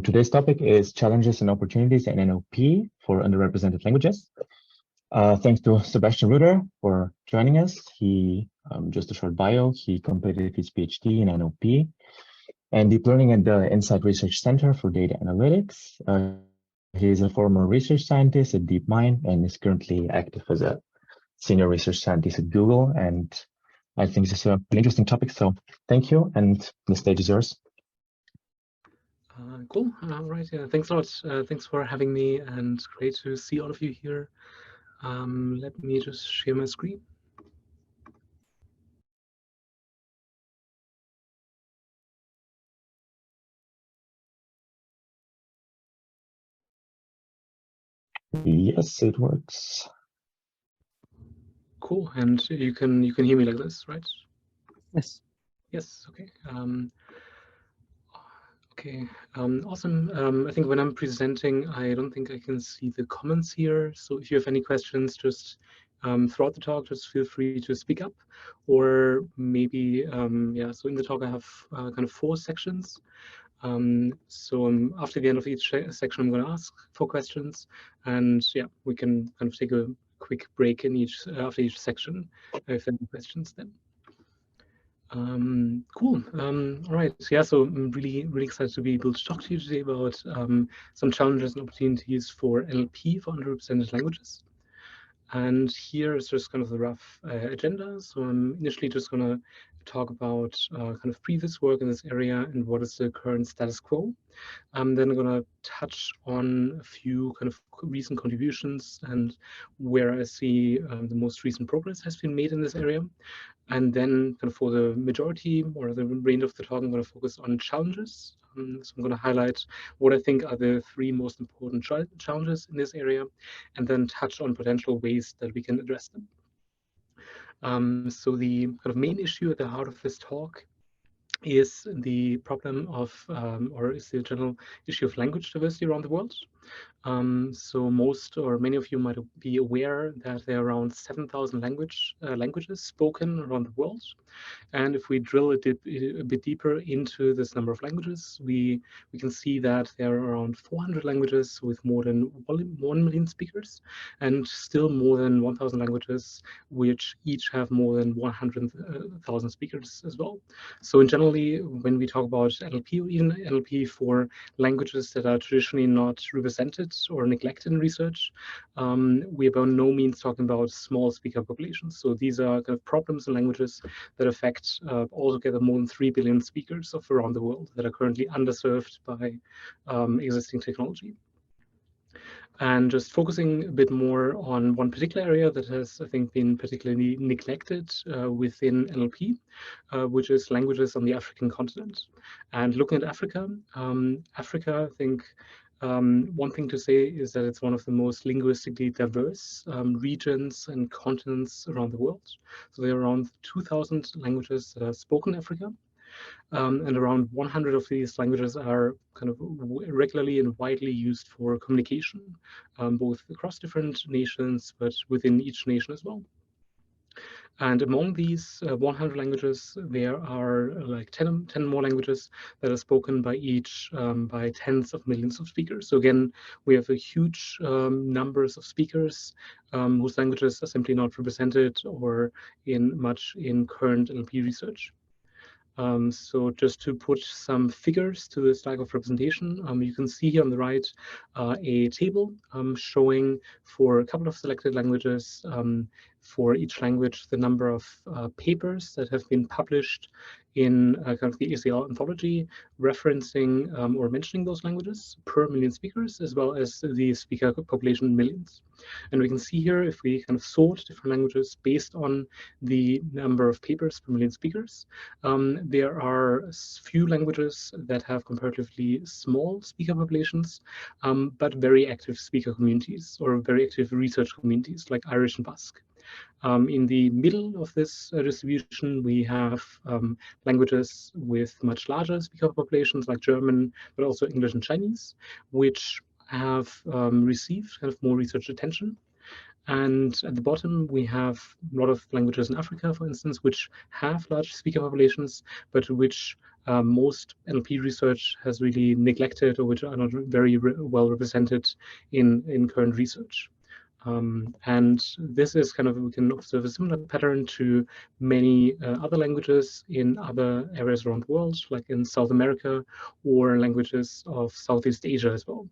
Today's topic is challenges and opportunities in NLP for underrepresented languages. Thanks to Sebastian for joining us. He, just a short bio, he completed his PhD in NLP and Deep Learning at the Insight Research Center for Data Analytics. He is a former research scientist at DeepMind and is currently active as a senior research scientist at Google. And I think this is an interesting topic, so thank you, and the stage is yours. Cool. All right. Yeah. Thanks a lot. Thanks for having me, and great to see all of you here. Let me just share my screen. Yes, it works. Cool. And you can hear me like this, right? Yes. Yes. Okay. Okay, awesome. I think when I'm presenting, I don't think I can see the comments here. So if you have any questions, just throughout the talk, just feel free to speak up. Or maybe, yeah, so in the talk I have kind of 4 sections. So after the end of each section, I'm going to ask for questions. And yeah, we can kind of take a quick break in after each section if there are any questions then. Cool. All right. So yeah, so I'm really excited to be able to talk to you today about some challenges and opportunities for NLP for underrepresented languages. And here is just kind of the rough agenda. So I'm initially just going to talk about kind of previous work in this area and what is the current status quo. Then I'm going to touch on a few kind of recent contributions and where I see the most recent progress has been made in this area. And then kind of for the majority or the range of the talk, I'm going to focus on challenges. So I'm going to highlight what I think are the 3 most important challenges in this area, and then touch on potential ways that we can address them. So the kind of main issue at the heart of this talk is the problem of, or is the general issue of language diversity around the world. So most or many of you might be aware that there are around 7,000 languages spoken around the world. And if we drill a bit deeper into this number of languages, we can see that there are around 400 languages with more than 1 million speakers, and still more than 1,000 languages which each have more than 100,000 speakers as well. So in generally, when we talk about NLP or even NLP for languages that are traditionally not represented or neglected in research, we are by no means talking about small speaker populations. So these are kind of problems in languages that affect altogether more than 3 billion speakers of around the world that are currently underserved by existing technology. And just focusing a bit more on one particular area that has, I think, been particularly neglected within NLP, which is languages on the African continent. And looking at Africa, I think one thing to say is that it's one of the most linguistically diverse regions and continents around the world. So there are around 2,000 languages that are spoken in Africa. And around 100 of these languages are kind of regularly and widely used for communication, both across different nations, but within each nation as well. And among these 100 languages, there are like 10 more languages that are spoken by each by tens of millions of speakers. So again, we have a huge numbers of speakers whose languages are simply not represented or much in current NLP research. So just to put some figures to this lack of representation, you can see here on the right a table showing for a couple of selected languages, for each language, the number of papers that have been published in kind of the ACL anthology referencing or mentioning those languages per million speakers, as well as the speaker population in millions. And we can see here, if we kind of sort different languages based on the number of papers per million speakers, there are few languages that have comparatively small speaker populations, but very active speaker communities or very active research communities like Irish and Basque. In the middle of this distribution, we have languages with much larger speaker populations like German, but also English and Chinese, which have received kind of more research attention. And at the bottom, we have a lot of languages in Africa, for instance, which have large speaker populations, but which most NLP research has really neglected, or which are not very well represented in current research. And this is kind of, we can observe a similar pattern to many other languages in other areas around the world, like in South America or languages of Southeast Asia as well.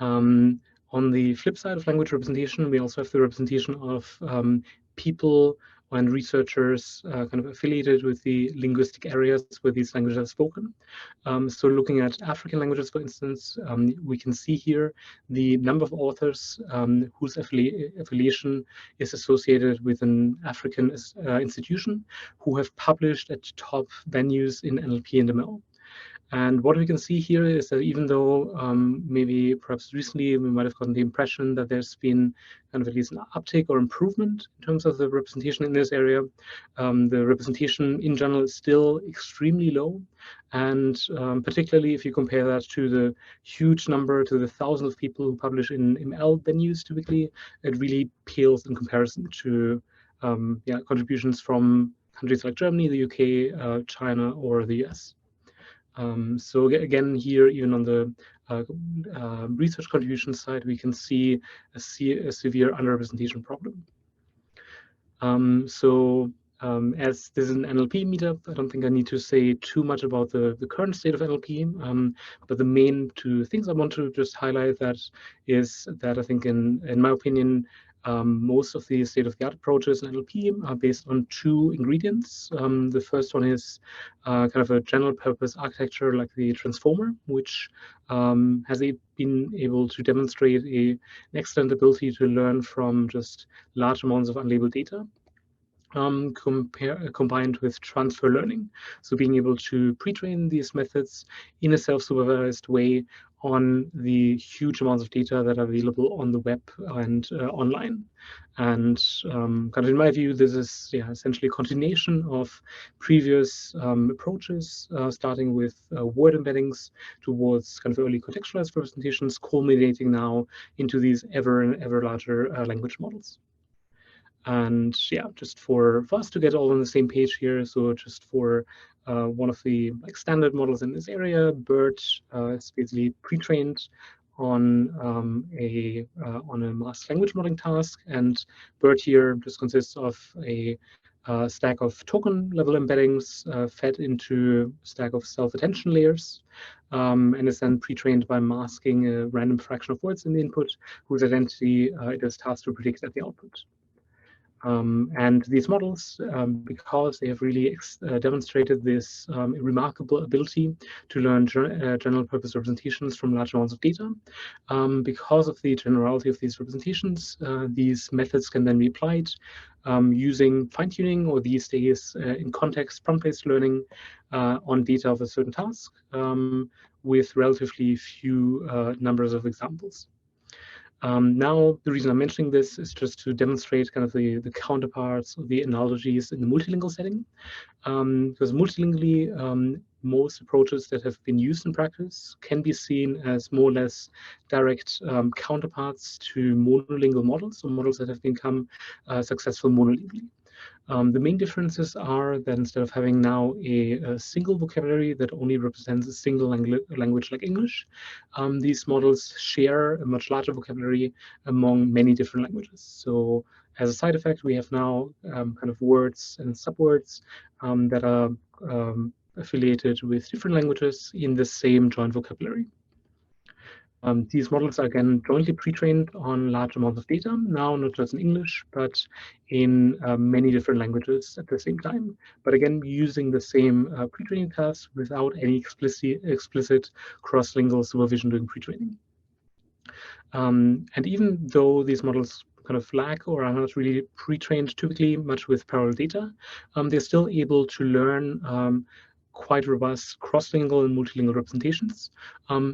On the flip side of language representation, we also have the representation of people and researchers kind of affiliated with the linguistic areas where these languages are spoken. So looking at African languages, for instance, we can see here the number of authors whose affiliation is associated with an African institution who have published at top venues in NLP and ML. And what we can see here is that even though maybe perhaps recently we might have gotten the impression that there's been kind of at least an uptake or improvement in terms of the representation in this area, the representation in general is still extremely low. And particularly if you compare that to the huge number, to the thousands of people who publish in ML venues typically, it really pales in comparison to contributions from countries like Germany, the UK, China, or the US. So again, here, even on the research contribution side, we can see a severe underrepresentation problem. As this is an NLP meetup, I don't think I need to say too much about the current state of NLP, but the main two things I want to just highlight that is that I think, in my opinion, most of the state-of-the-art approaches in NLP are based on two ingredients. The first one is kind of a general-purpose architecture like the transformer, which has been able to demonstrate an excellent ability to learn from just large amounts of unlabeled data. Combined with transfer learning. So being able to pre-train these methods in a self-supervised way on the huge amounts of data that are available on the web and online. And kind of in my view, this is essentially a continuation of previous approaches, starting with word embeddings towards kind of early contextualized representations, culminating now into these ever and ever larger language models. And just for us to get all on the same page here, so just for one of the standard models in this area, BERT is basically pre-trained on a masked language modeling task, and BERT here just consists of a stack of token level embeddings fed into a stack of self-attention layers, and is then pre-trained by masking a random fraction of words in the input, whose identity it is tasked to predict at the output. And these models, because they have really demonstrated this remarkable ability to learn general purpose representations from large amounts of data, because of the generality of these representations, these methods can then be applied using fine-tuning, or these days in context prompt-based learning on data of a certain task with relatively few numbers of examples. Now, the reason I'm mentioning this is just to demonstrate kind of the counterparts of the analogies in the multilingual setting. Because multilingually, most approaches that have been used in practice can be seen as more or less direct counterparts to monolingual models, or models that have become successful monolingually. The main differences are that instead of having now a single vocabulary that only represents a single language like English, these models share a much larger vocabulary among many different languages. So as a side effect, we have now kind of words and subwords that are affiliated with different languages in the same joint vocabulary. These models are again jointly pre-trained on large amounts of data, now not just in English, but in many different languages at the same time. But again, using the same pre-training tasks without any explicit cross-lingual supervision during pre-training. And even though these models kind of lack or are not really pre-trained typically much with parallel data, they're still able to learn quite robust cross-lingual and multilingual representations,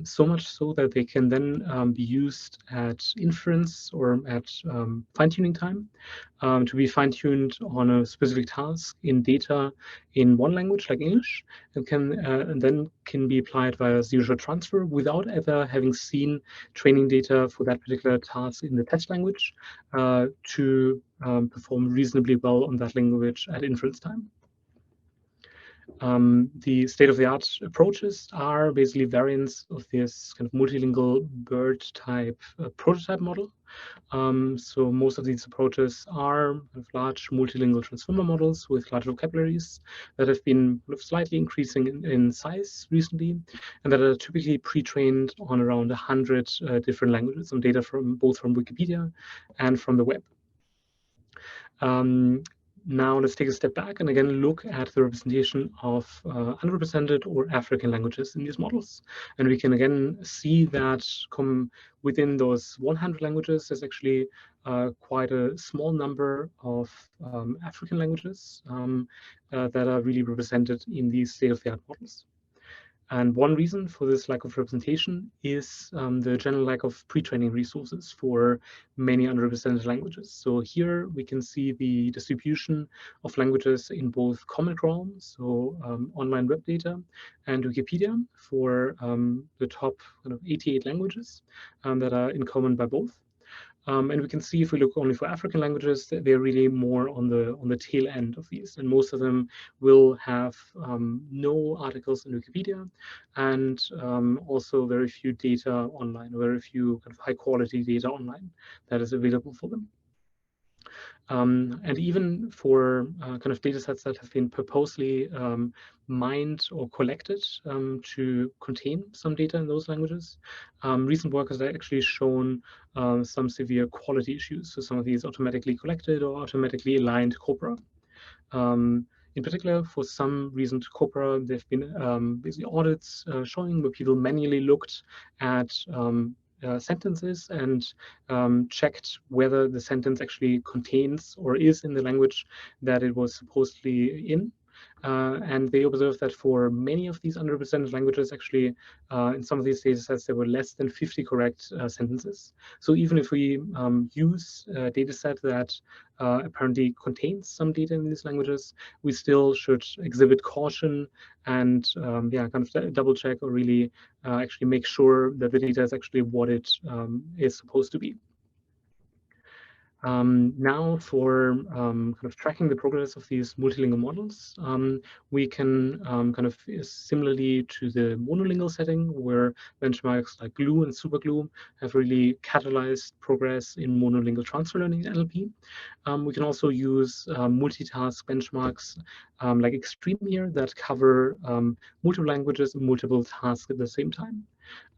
so much so that they can then be used at inference or at fine-tuning time to be fine-tuned on a specific task in data in one language like English, and then can be applied via zero-shot transfer without ever having seen training data for that particular task in the test language to perform reasonably well on that language at inference time. The state-of-the-art approaches are basically variants of this kind of multilingual BERT type prototype model. So most of these approaches are kind of large multilingual transformer models with large vocabularies that have been slightly increasing in size recently, and that are typically pre-trained on around 100 different languages on data from both from Wikipedia and from the web. Now let's take a step back and again look at the representation of underrepresented or African languages in these models. And we can again see that within those 100 languages, there's actually quite a small number of African languages that are really represented in these state-of-the-art models. And one reason for this lack of representation is the general lack of pre-training resources for many underrepresented languages. So here we can see the distribution of languages in both Common Crawl, so online web data, and Wikipedia for the top kind of 88 languages that are in common by both. And we can see if we look only for African languages, that they're really more on the tail end of these. And most of them will have no articles in Wikipedia and also very few data online, very few kind of high quality data online that is available for them. And even for kind of data sets that have been purposely mined or collected to contain some data in those languages, recent work has actually shown some severe quality issues. So some of these automatically collected or automatically aligned corpora. In particular, for some recent corpora, there have been basically audits showing where people manually looked at sentences and checked whether the sentence actually contains or is in the language that it was supposedly in. And they observed that for many of these underrepresented languages, actually, in some of these data sets, there were less than 50 correct sentences. So even if we use a data set that apparently contains some data in these languages, we still should exhibit caution and kind of double check or really actually make sure that the data is actually what it is supposed to be. Now for kind of tracking the progress of these multilingual models, we can kind of similarly to the monolingual setting where benchmarks like GLUE and SuperGLUE have really catalyzed progress in monolingual transfer learning in NLP. We can also use multitask benchmarks like Extreme here that cover multiple languages and multiple tasks at the same time.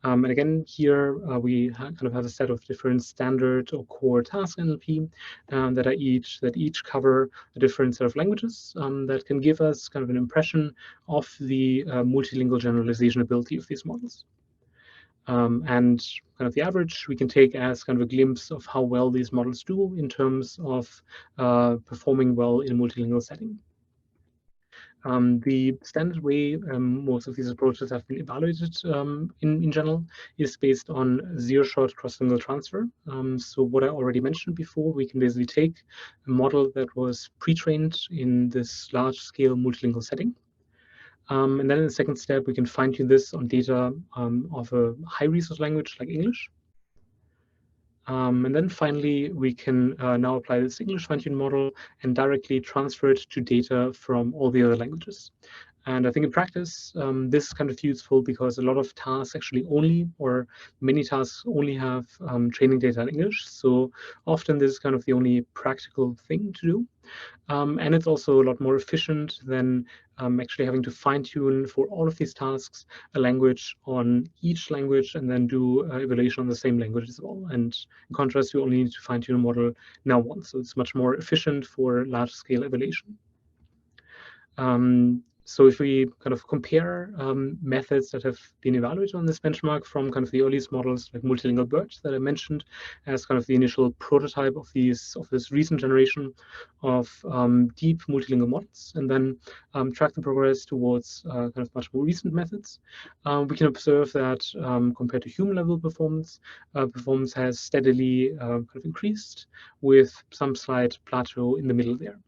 And again, here we kind of have a set of different standard or core tasks in NLP that each cover a different set of languages that can give us kind of an impression of the multilingual generalization ability of these models. And kind of the average we can take as kind of a glimpse of how well these models do in terms of performing well in a multilingual setting. The standard way most of these approaches have been evaluated in general is based on zero-shot cross-lingual transfer. So what I already mentioned before, we can basically take a model that was pre-trained in this large-scale multilingual setting. And then in the second step, we can fine-tune this on data of a high-resource language like English. And then finally, we can now apply this English fine-tuned model and directly transfer it to data from all the other languages. And I think in practice, this is kind of useful because a lot of tasks actually many tasks only have training data in English. So often this is kind of the only practical thing to do. And it's also a lot more efficient than actually having to fine-tune for all of these tasks a language on each language and then do evaluation on the same language as well. And in contrast, you only need to fine-tune a model now once. So it's much more efficient for large-scale evaluation. So if we kind of compare methods that have been evaluated on this benchmark from kind of the earliest models like multilingual BERT that I mentioned as kind of the initial prototype of this recent generation of deep multilingual models, and then track the progress towards kind of much more recent methods, we can observe that compared to human level performance, performance has steadily kind of increased with some slight plateau in the middle there.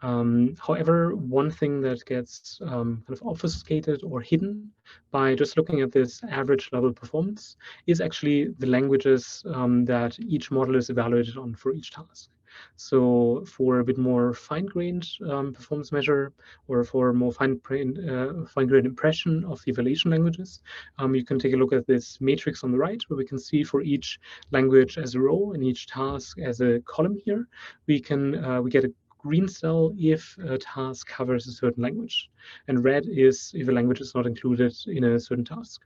However, one thing that gets kind of obfuscated or hidden by just looking at this average level performance is actually the languages that each model is evaluated on for each task. So for a bit more fine-grained performance measure, or for more fine-grained impression of the evaluation languages, you can take a look at this matrix on the right, where we can see for each language as a row and each task as a column here, we get a green cell if a task covers a certain language, and red is if a language is not included in a certain task.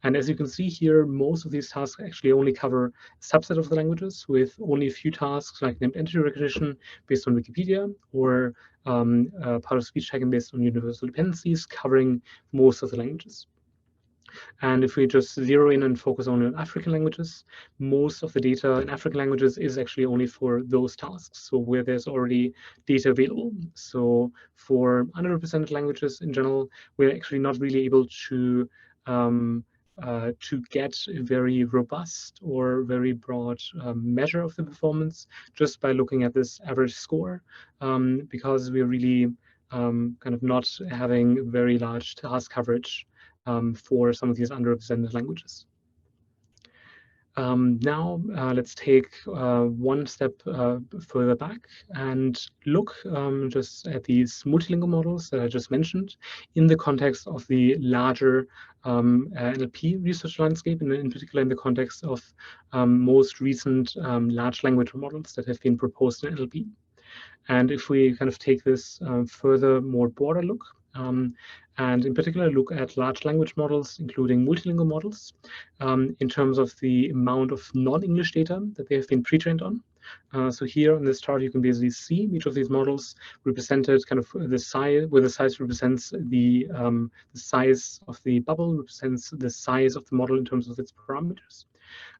And as you can see here, most of these tasks actually only cover a subset of the languages, with only a few tasks like named entity recognition based on Wikipedia, or part of speech tagging based on universal dependencies covering most of the languages. And if we just zero in and focus only on African languages, most of the data in African languages is actually only for those tasks, so where there's already data available. So for underrepresented languages in general, we're actually not really able to get a very robust or very broad measure of the performance just by looking at this average score, because we're really kind of not having very large task coverage for some of these underrepresented languages. Now, let's take one step further back and look just at these multilingual models that I just mentioned in the context of the larger NLP research landscape, and in particular in the context of most recent large language models that have been proposed in NLP. And if we kind of take this further, more broader look, and in particular look at large language models, including multilingual models, in terms of the amount of non-English data that they have been pre-trained on. So here on this chart, you can basically see each of these models represented kind of the size, where the size represents the size of the bubble, represents the size of the model in terms of its parameters.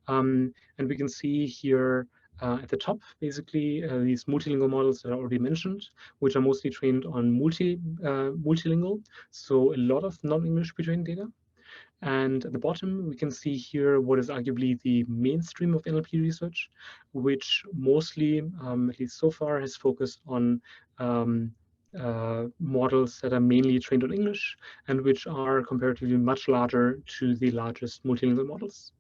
And we can see here at the top, basically, these multilingual models that I already mentioned, which are mostly trained on multilingual, so a lot of non-English pre-trained data. And at the bottom, we can see here what is arguably the mainstream of NLP research, which mostly, at least so far, has focused on models that are mainly trained on English and which are comparatively much larger to the largest multilingual models.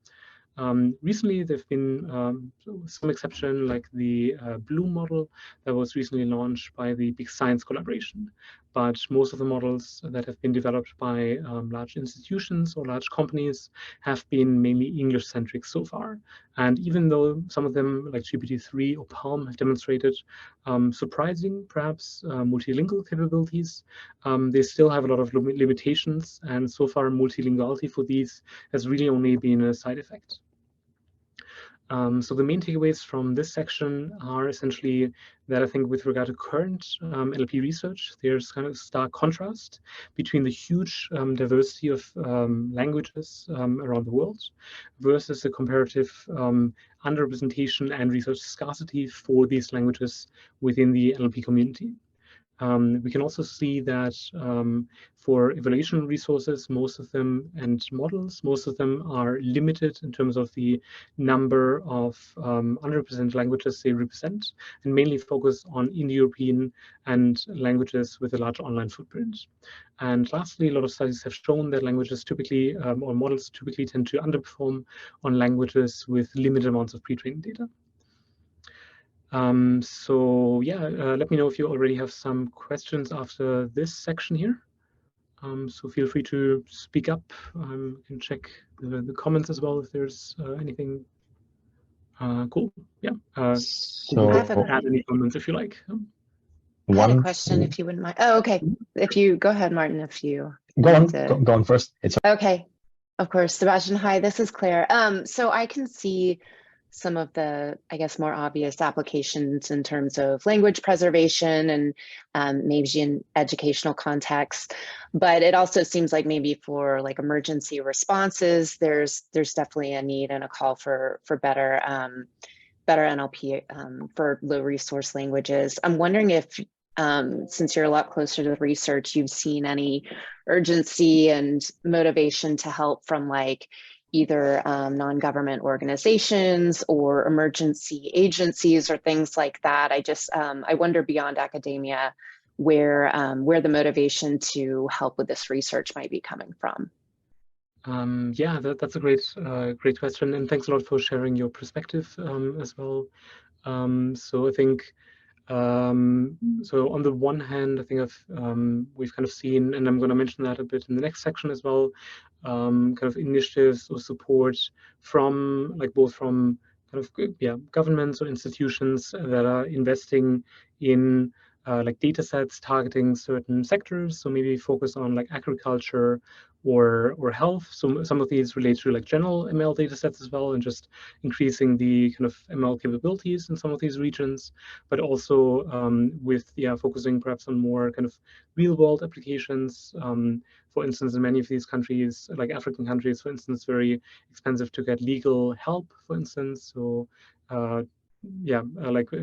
Recently, there have been some exception, like the Bloom model that was recently launched by the Big Science collaboration. But most of the models that have been developed by large institutions or large companies have been mainly English-centric so far. And even though some of them, like GPT-3 or PaLM, have demonstrated surprising, perhaps, multilingual capabilities, they still have a lot of limitations. And so far, multilinguality for these has really only been a side effect. So the main takeaways from this section are essentially that I think with regard to current NLP research, there's kind of stark contrast between the huge diversity of languages around the world versus the comparative underrepresentation and research scarcity for these languages within the NLP community. We can also see that for evaluation resources, most of them, and models, most of them are limited in terms of the number of underrepresented languages they represent, and mainly focus on Indo-European and languages with a large online footprint. And lastly, a lot of studies have shown that languages typically, or models typically tend to underperform on languages with limited amounts of pre-trained data. So yeah, let me know if you already have some questions after this section here. So feel free to speak up. You can check the comments as well if there's anything cool. Yeah. So add any comments if you like. I had a question, if you wouldn't mind. Oh, okay. If you go ahead, Martin, if you go on first. It's okay. Of course, Sebastian. Hi, this is Claire. So I can see some of the, I guess, more obvious applications in terms of language preservation and maybe in educational contexts. But it also seems like maybe for like emergency responses, there's definitely a need and a call for better better NLP for low resource languages. I'm wondering if, since you're a lot closer to the research, you've seen any urgency and motivation to help from like either non-government organizations or emergency agencies or things like that. I wonder beyond academia where the motivation to help with this research might be coming from. Yeah, that's a great question, and thanks a lot for sharing your perspective as well. So I think, so on the one hand, I think we've kind of seen, and I'm going to mention that a bit in the next section as well, kind of initiatives or support from both from kind of governments or institutions that are investing in like data sets targeting certain sectors. So maybe focus on like agriculture or health. So some of these relate to like general ML data sets as well, and just increasing the kind of ML capabilities in some of these regions, but also with focusing perhaps on more kind of real world applications. For instance, in many of these countries, like African countries, for instance, very expensive to get legal help, for instance. So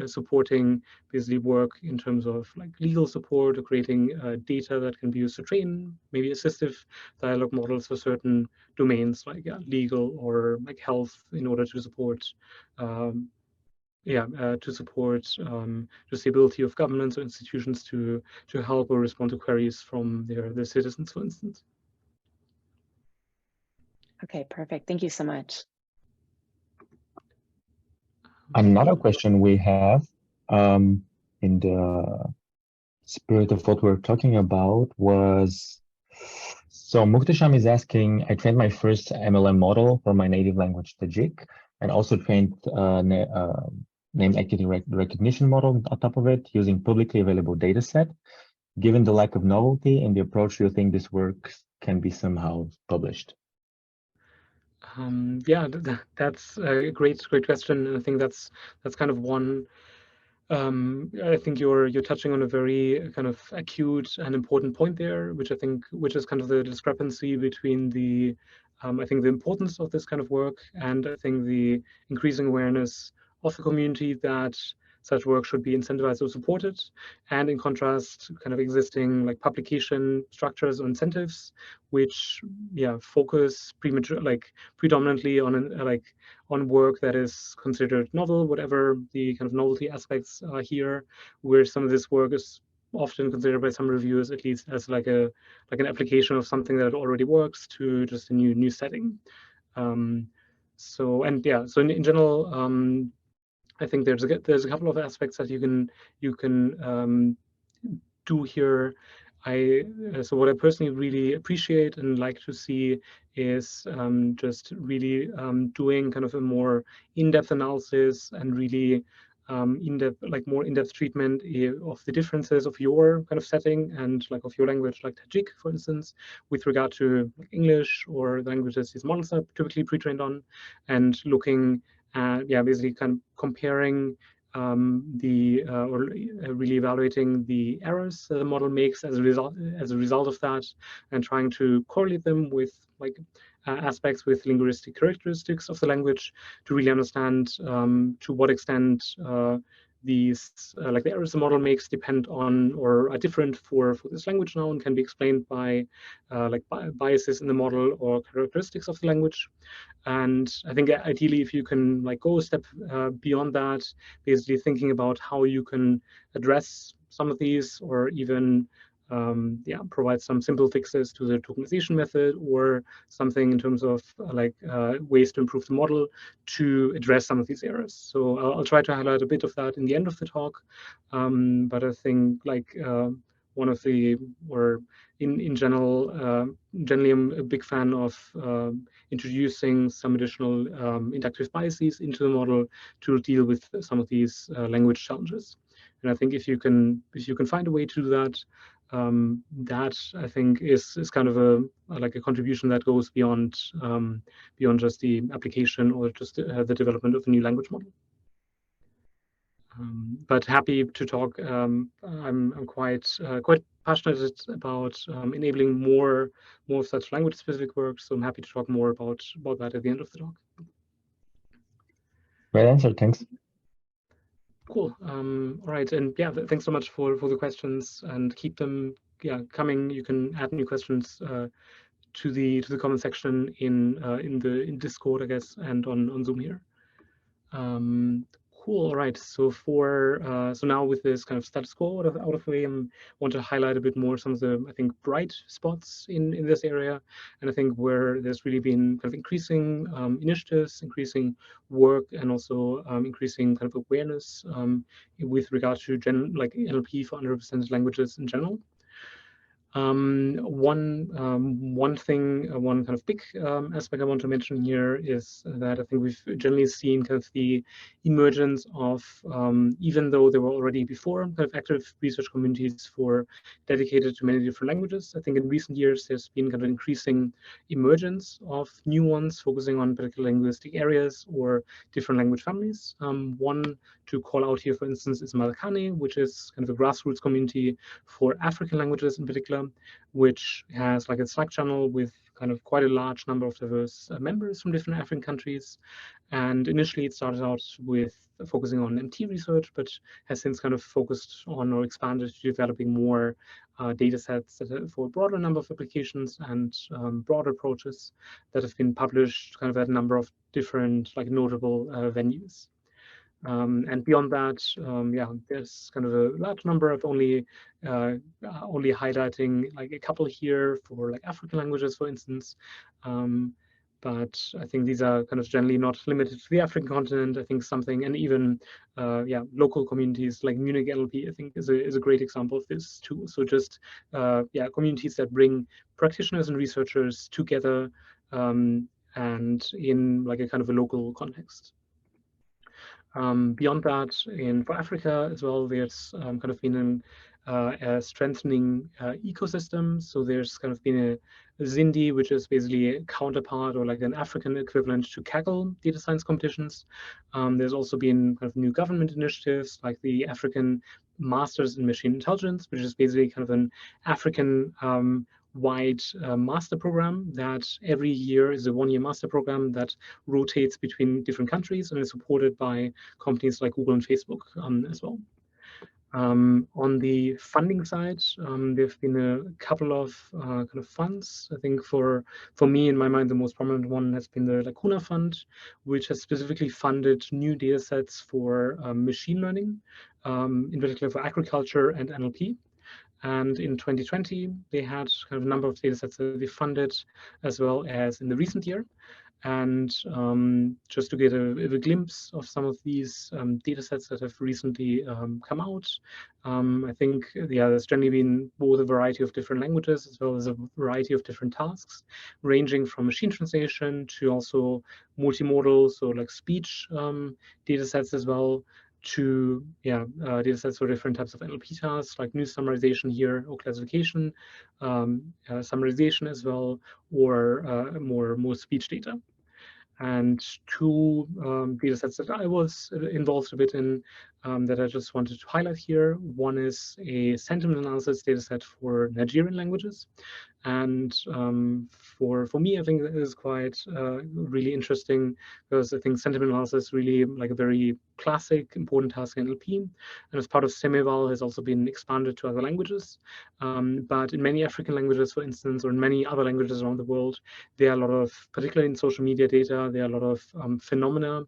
supporting basically work in terms of like legal support or creating data that can be used to train maybe assistive dialogue models for certain domains like legal or like health, in order to support just the ability of governments or institutions to help or respond to queries from their citizens, for instance. Okay, perfect. Thank you so much. Another question we have, in the spirit of what we're talking about, was, so Muhtasham is asking, I trained my first MLM model for my native language Tajik, and also trained name activity recognition model on top of it using publicly available data set. Given the lack of novelty in the approach, do you think this work can be somehow published? Yeah, that's a great question. And I think that's kind of one. I think you're touching on a very kind of acute and important point there, which is kind of the discrepancy between the I think the importance of this kind of work, and I think the increasing awareness of the community that such work should be incentivized or supported, and in contrast, kind of existing like publication structures or incentives, which focus predominantly on work that is considered novel, whatever the kind of novelty aspects are here, where some of this work is often considered by some reviewers at least as like an application of something that already works to just a new setting. So in general, I think there's a couple of aspects that you can do here. So what I personally really appreciate and like to see is just really doing kind of a more in-depth analysis and really more in-depth treatment of the differences of your kind of setting and like of your language, like Tajik, for instance, with regard to like English or the languages these models are typically pre-trained on, and looking at basically kind of comparing really evaluating the errors that the model makes as a result of that, and trying to correlate them with like aspects with linguistic characteristics of the language to really understand to what extent these like the errors the model makes depend on or are different for this language now, and can be explained by biases in the model or characteristics of the language. And I think ideally, if you can like go a step beyond that, basically thinking about how you can address some of these, or even provide some simple fixes to the tokenization method, or something in terms of ways to improve the model to address some of these errors. So I'll try to highlight a bit of that in the end of the talk. But I think one of the, or in general, generally I'm a big fan of introducing some additional inductive biases into the model to deal with some of these language challenges. And I think if you can find a way to do that, that I think is kind of a contribution that goes beyond just the application or just the development of a new language model. But happy to talk. I'm quite passionate about enabling more of such language-specific work. So I'm happy to talk more about that at the end of the talk. Great answer. Thanks. Cool. All right, and yeah, thanks so much for the questions, and keep them coming. You can add new questions to the comment section in Discord, I guess, and on Zoom here. Cool. All right. So so now with this kind of status quo out of the way, I want to highlight a bit more some of the, I think, bright spots in this area, and I think where there's really been kind of increasing initiatives, increasing work, and also increasing kind of awareness with regard to NLP for underrepresented languages in general. One thing, one kind of big aspect I want to mention here is that I think we've generally seen kind of the emergence of, even though there were already before kind of active research communities dedicated to many different languages, I think in recent years there's been kind of increasing emergence of new ones focusing on particular linguistic areas or different language families. One to call out here, for instance, is Malkani, which is kind of a grassroots community for African languages in particular, which has like a Slack channel with kind of quite a large number of diverse members from different African countries. And initially it started out with focusing on MT research, but has since kind of focused on or expanded to developing more data sets for a broader number of applications and broader approaches that have been published kind of at a number of different notable venues. And beyond that, there's kind of a large number of only highlighting like a couple here for like African languages, for instance. But I think these are kind of generally not limited to the African continent. I think something, and even local communities like Munich NLP, I think is a great example of this too. So just communities that bring practitioners and researchers together and in like a kind of a local context. Beyond that, for Africa as well, there's kind of been a strengthening ecosystem. So there's kind of been a Zindi, which is basically a counterpart or like an African equivalent to Kaggle data science competitions. There's also been kind of new government initiatives like the African Masters in Machine Intelligence, which is basically kind of an African wide master program that every year is a one-year master program that rotates between different countries and is supported by companies like Google and Facebook as well. On the funding side, there have been a couple of kind of funds. I think for me, in my mind, the most prominent one has been the Lacuna Fund, which has specifically funded new data sets for machine learning, in particular for agriculture and NLP. And in 2020, they had kind of a number of data sets that they funded, as well as in the recent year. And just to get a glimpse of some of these data sets that have recently come out, I think there's generally been both a variety of different languages as well as a variety of different tasks, ranging from machine translation to also multimodal, so like speech data sets as well, to data sets for different types of NLP tasks like news summarization here or classification, summarization as well, or more speech data. And two data sets that I was involved a bit in that I just wanted to highlight here. One is a sentiment analysis data set for Nigerian languages. And for me, I think that is quite really interesting, because I think sentiment analysis is really like a very classic, important task in NLP. And as part of SEMEVAL has also been expanded to other languages. But in many African languages, for instance, or in many other languages around the world, there are a lot of, particularly in social media data, there are a lot of phenomena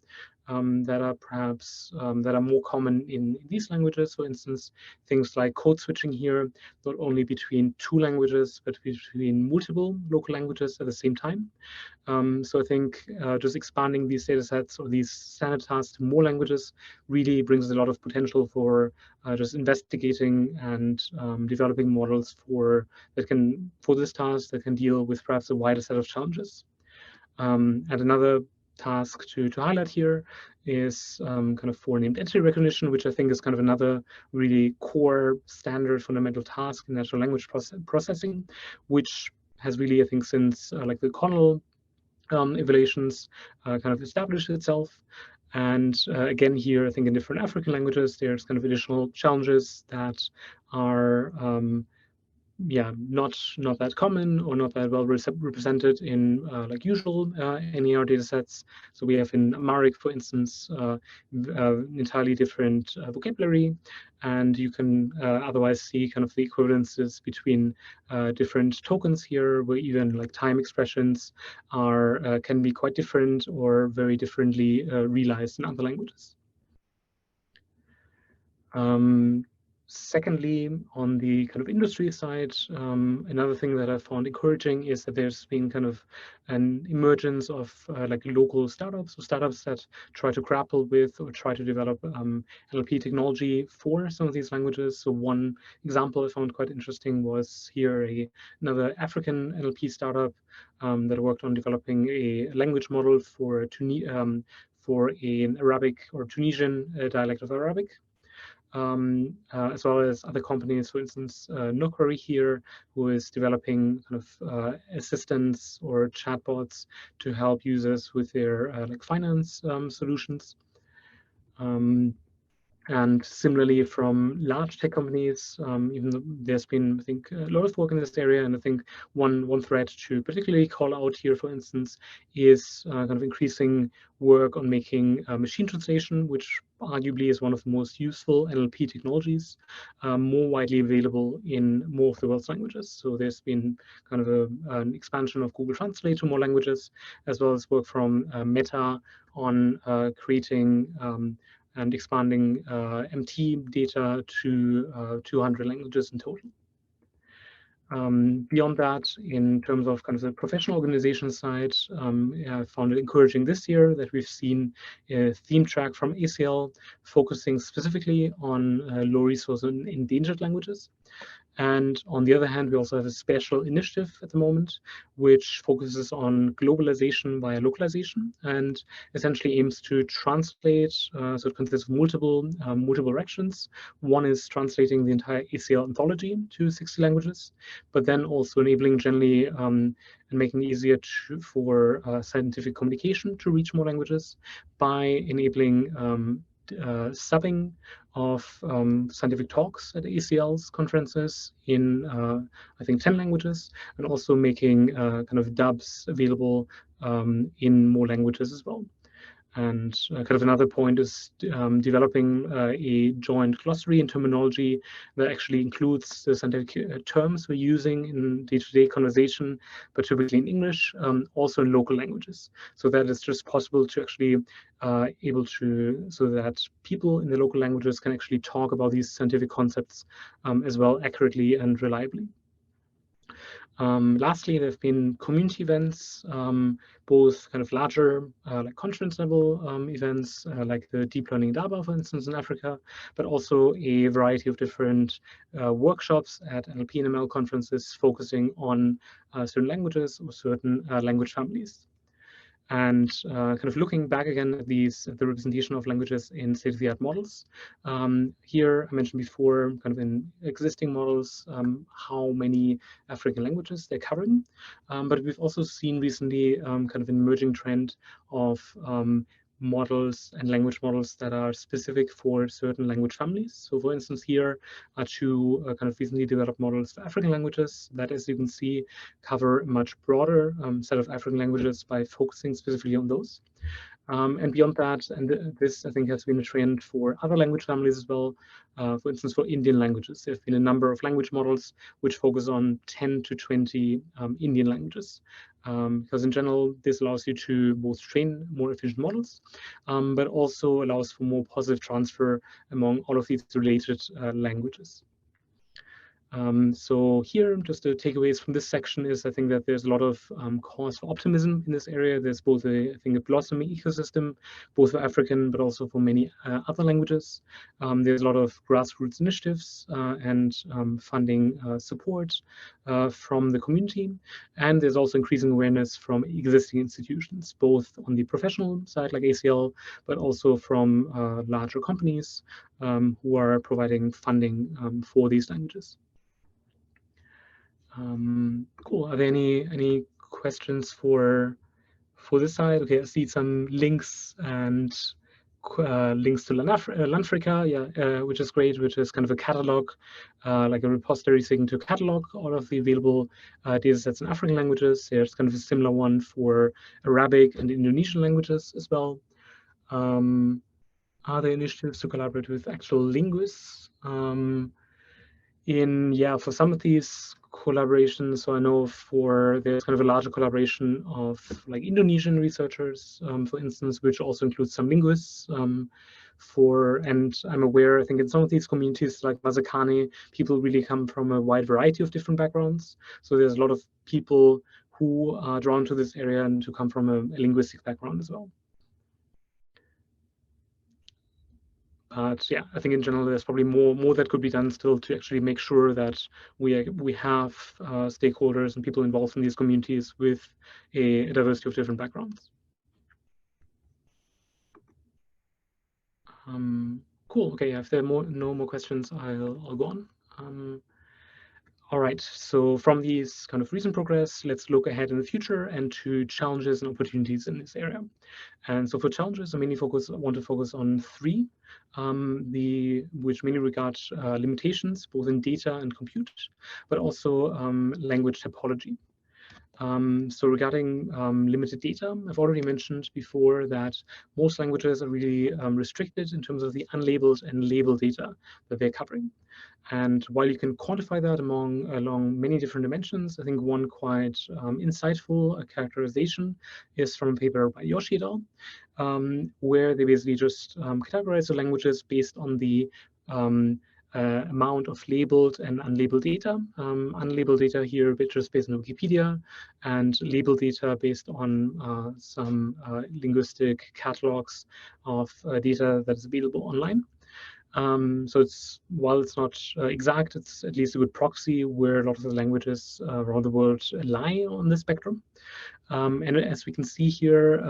that are perhaps that are more common in these languages. For instance, things like code switching here, not only between two languages, but between multiple local languages at the same time. So I think just expanding these data sets or these standard tasks to more languages really brings a lot of potential for just investigating and developing models for this task that can deal with perhaps a wider set of challenges. And another task to highlight here is kind of for named entity recognition, which I think is kind of another really core standard fundamental task in natural language processing, which has really, I think, since like the Connell evaluations kind of established itself. And again, here, I think in different African languages, there's kind of additional challenges that are not that common or not that well represented in like usual NER data sets. So we have in Amharic, for instance, entirely different vocabulary, and you can otherwise see kind of the equivalences between different tokens here, where even like time expressions are can be quite different or very differently realized in other languages. Secondly, on the kind of industry side, another thing that I found encouraging is that there's been kind of an emergence of like local startups, or startups that try to grapple with or try to develop NLP technology for some of these languages. So one example I found quite interesting was here another African NLP startup that worked on developing a language model for an Arabic or Tunisian dialect of Arabic. As well as other companies, for instance, Nokari here, who is developing kind of assistants or chatbots to help users with their like finance solutions. And similarly, from large tech companies, even though there's been, I think, a lot of work in this area, and I think one thread to particularly call out here, for instance, is kind of increasing work on making machine translation, which arguably is one of the most useful NLP technologies, more widely available in more of the world's languages. So there's been kind of an expansion of Google Translate to more languages, as well as work from Meta on creating and expanding MT data to 200 languages in total. Beyond that, in terms of kind of the professional organization side, I found it encouraging this year that we've seen a theme track from ACL focusing specifically on low resource and endangered languages. And on the other hand, we also have a special initiative at the moment, which focuses on globalization via localization and essentially aims to translate, so it consists of multiple directions. One is translating the entire ACL anthology to 60 languages, but then also enabling generally and making it easier for scientific communication to reach more languages by enabling subbing of scientific talks at ACL's conferences in, I think, 10 languages, and also making kind of dubs available in more languages as well. And kind of another point is developing a joint glossary and terminology that actually includes the scientific terms we're using in day-to-day conversation, but typically in English, also in local languages. So that it's just possible to actually so that people in the local languages can actually talk about these scientific concepts as well accurately and reliably. Lastly, there have been community events, both kind of larger like conference level events like the Deep Learning DABA, for instance, in Africa, but also a variety of different workshops at NLP and ML conferences focusing on certain languages or certain language families. And kind of looking back again at the representation of languages in state-of-the-art models. Here, I mentioned before, kind of in existing models, how many African languages they're covering. But we've also seen recently kind of an emerging trend of models and language models that are specific for certain language families. So for instance, here are two kind of recently developed models for African languages that, as you can see, cover a much broader set of African languages by focusing specifically on those. And beyond that, and this I think has been a trend for other language families as well. For instance, for Indian languages, there have been a number of language models which focus on 10 to 20 Indian languages. Because in general, this allows you to both train more efficient models, but also allows for more positive transfer among all of these related languages. So here, just the takeaways from this section is I think that there's a lot of cause for optimism in this area. There's both I think, a blossoming ecosystem, both for African, but also for many other languages. There's a lot of grassroots initiatives and funding support from the community. And there's also increasing awareness from existing institutions, both on the professional side, like ACL, but also from larger companies who are providing funding for these languages. Cool. Are there any questions for this side? Okay, I see some links and links to Lanfrica, yeah, which is great, which is kind of a catalog, like a repository seeking to catalog all of the available data sets in African languages. There's kind of a similar one for Arabic and Indonesian languages as well. Are there initiatives to collaborate with actual linguists? For some of these collaborations, so I know there's kind of a larger collaboration of like Indonesian researchers, for instance, which also includes some linguists. And I'm aware, I think in some of these communities like Malkani, people really come from a wide variety of different backgrounds. So there's a lot of people who are drawn to this area and who come from a linguistic background as well. But yeah, I think in general, there's probably more that could be done still to actually make sure that we have stakeholders and people involved in these communities with a diversity of different backgrounds. Cool. Okay. If there are no more questions, I'll go on. All right, so from these kind of recent progress, let's look ahead in the future and to challenges and opportunities in this area. And so for challenges, I mainly want to focus on three, which mainly regard limitations, both in data and compute, but also language typology. So regarding limited data, I've already mentioned before that most languages are really restricted in terms of the unlabeled and labeled data that they're covering. And while you can quantify that along many different dimensions, I think one quite insightful characterization is from a paper by Yoshi et al., where they basically just categorize the languages based on the amount of labeled and unlabeled data. Unlabeled data here, just based on Wikipedia, and labeled data based on some linguistic catalogs of data that is available online. So while it's not exact, it's at least a good proxy where a lot of the languages around the world lie on the spectrum. And as we can see here,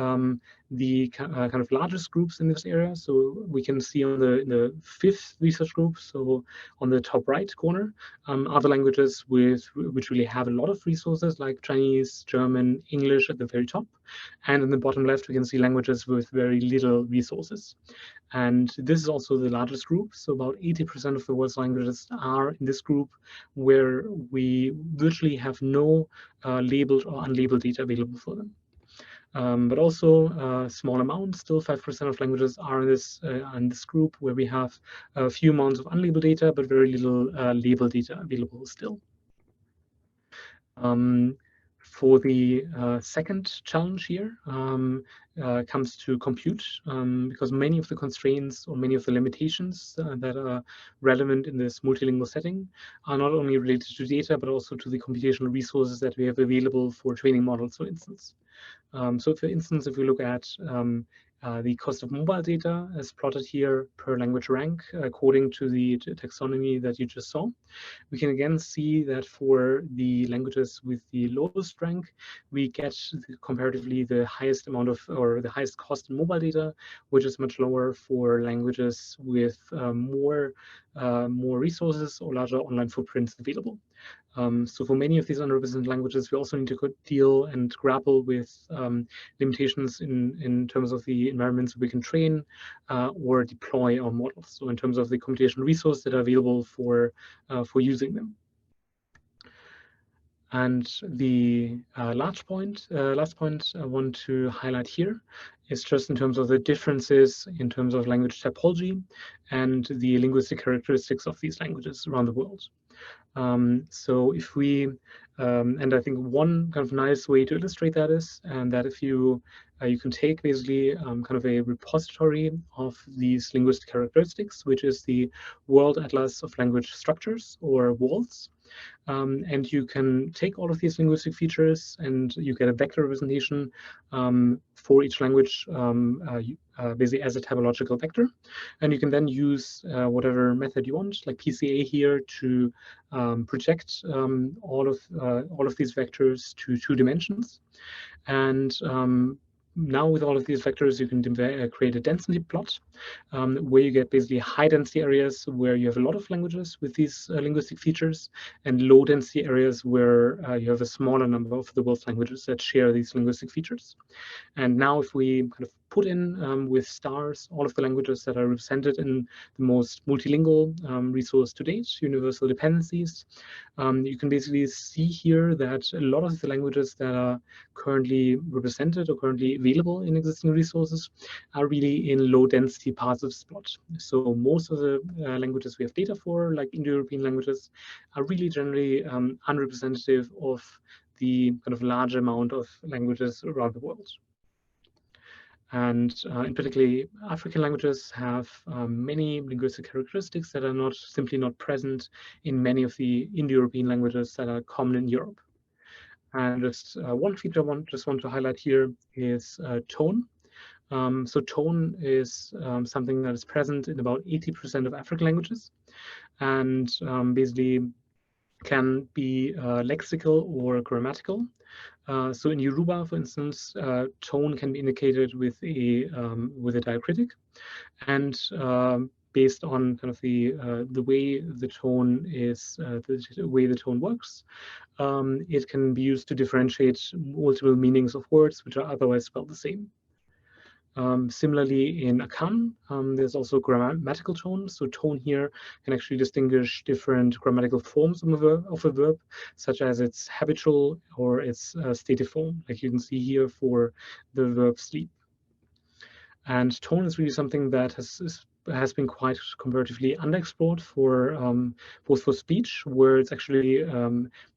the kind of largest groups in this area. So we can see on the fifth research group, so on the top right corner, other languages which really have a lot of resources like Chinese, German, English at the very top. And in the bottom left, we can see languages with very little resources. And this is also the largest group. So about 80% of the world's languages are in this group, where we virtually have no labeled or unlabeled data available for them. But also small amounts, still 5% of languages are in this group, where we have a few amounts of unlabeled data, but very little labeled data available still. For the second challenge here comes to compute, because many of the constraints or many of the limitations that are relevant in this multilingual setting are not only related to data, but also to the computational resources that we have available for training models, for instance. So for instance, if we look at the cost of mobile data as plotted here per language rank, according to the taxonomy that you just saw, we can again see that for the languages with the lowest rank, we get comparatively the highest amount of, or the highest cost in mobile data, which is much lower for languages with more resources or larger online footprints available. So for many of these underrepresented languages, we also need to deal and grapple with limitations in terms of the environments we can train or deploy our models. So in terms of the computational resources that are available for using them. And the last point I want to highlight here is just in terms of the differences in terms of language typology and the linguistic characteristics of these languages around the world. So if we, and I think one kind of nice way to illustrate that is, and that if you you can take basically kind of a repository of these linguistic characteristics, which is the World Atlas of Language Structures, or WALS. And you can take all of these linguistic features and you get a vector representation for each language basically as a typological vector. And you can then use whatever method you want, like PCA here, to project all of these vectors to 2 dimensions. And now with all of these vectors, you can create a density plot where you get basically high density areas where you have a lot of languages with these linguistic features, and low density areas where you have a smaller number of the world's languages that share these linguistic features. And now if we kind of put in with stars all of the languages that are represented in the most multilingual resource to date, universal dependencies, you can basically see here that a lot of the languages that are currently represented or currently available in existing resources are really in low density parts of the plot. So most of the languages we have data for, like Indo-European languages, are really generally unrepresentative of the kind of large amount of languages around the world. And in particular, African languages have many linguistic characteristics that are simply not present in many of the Indo-European languages that are common in Europe. And just one feature I just want to highlight here is tone. So tone is something that is present in about 80% of African languages, and basically can be lexical or grammatical. So in Yoruba, for instance, tone can be indicated with a diacritic, and based on kind of the way the tone is, the way the tone works, it can be used to differentiate multiple meanings of words which are otherwise spelled the same. Similarly, in Akan, there's also grammatical tone. So tone here can actually distinguish different grammatical forms of a verb, such as its habitual or its stative form, like you can see here for the verb sleep. And tone is really something that has been quite comparatively underexplored for both for speech, where it's actually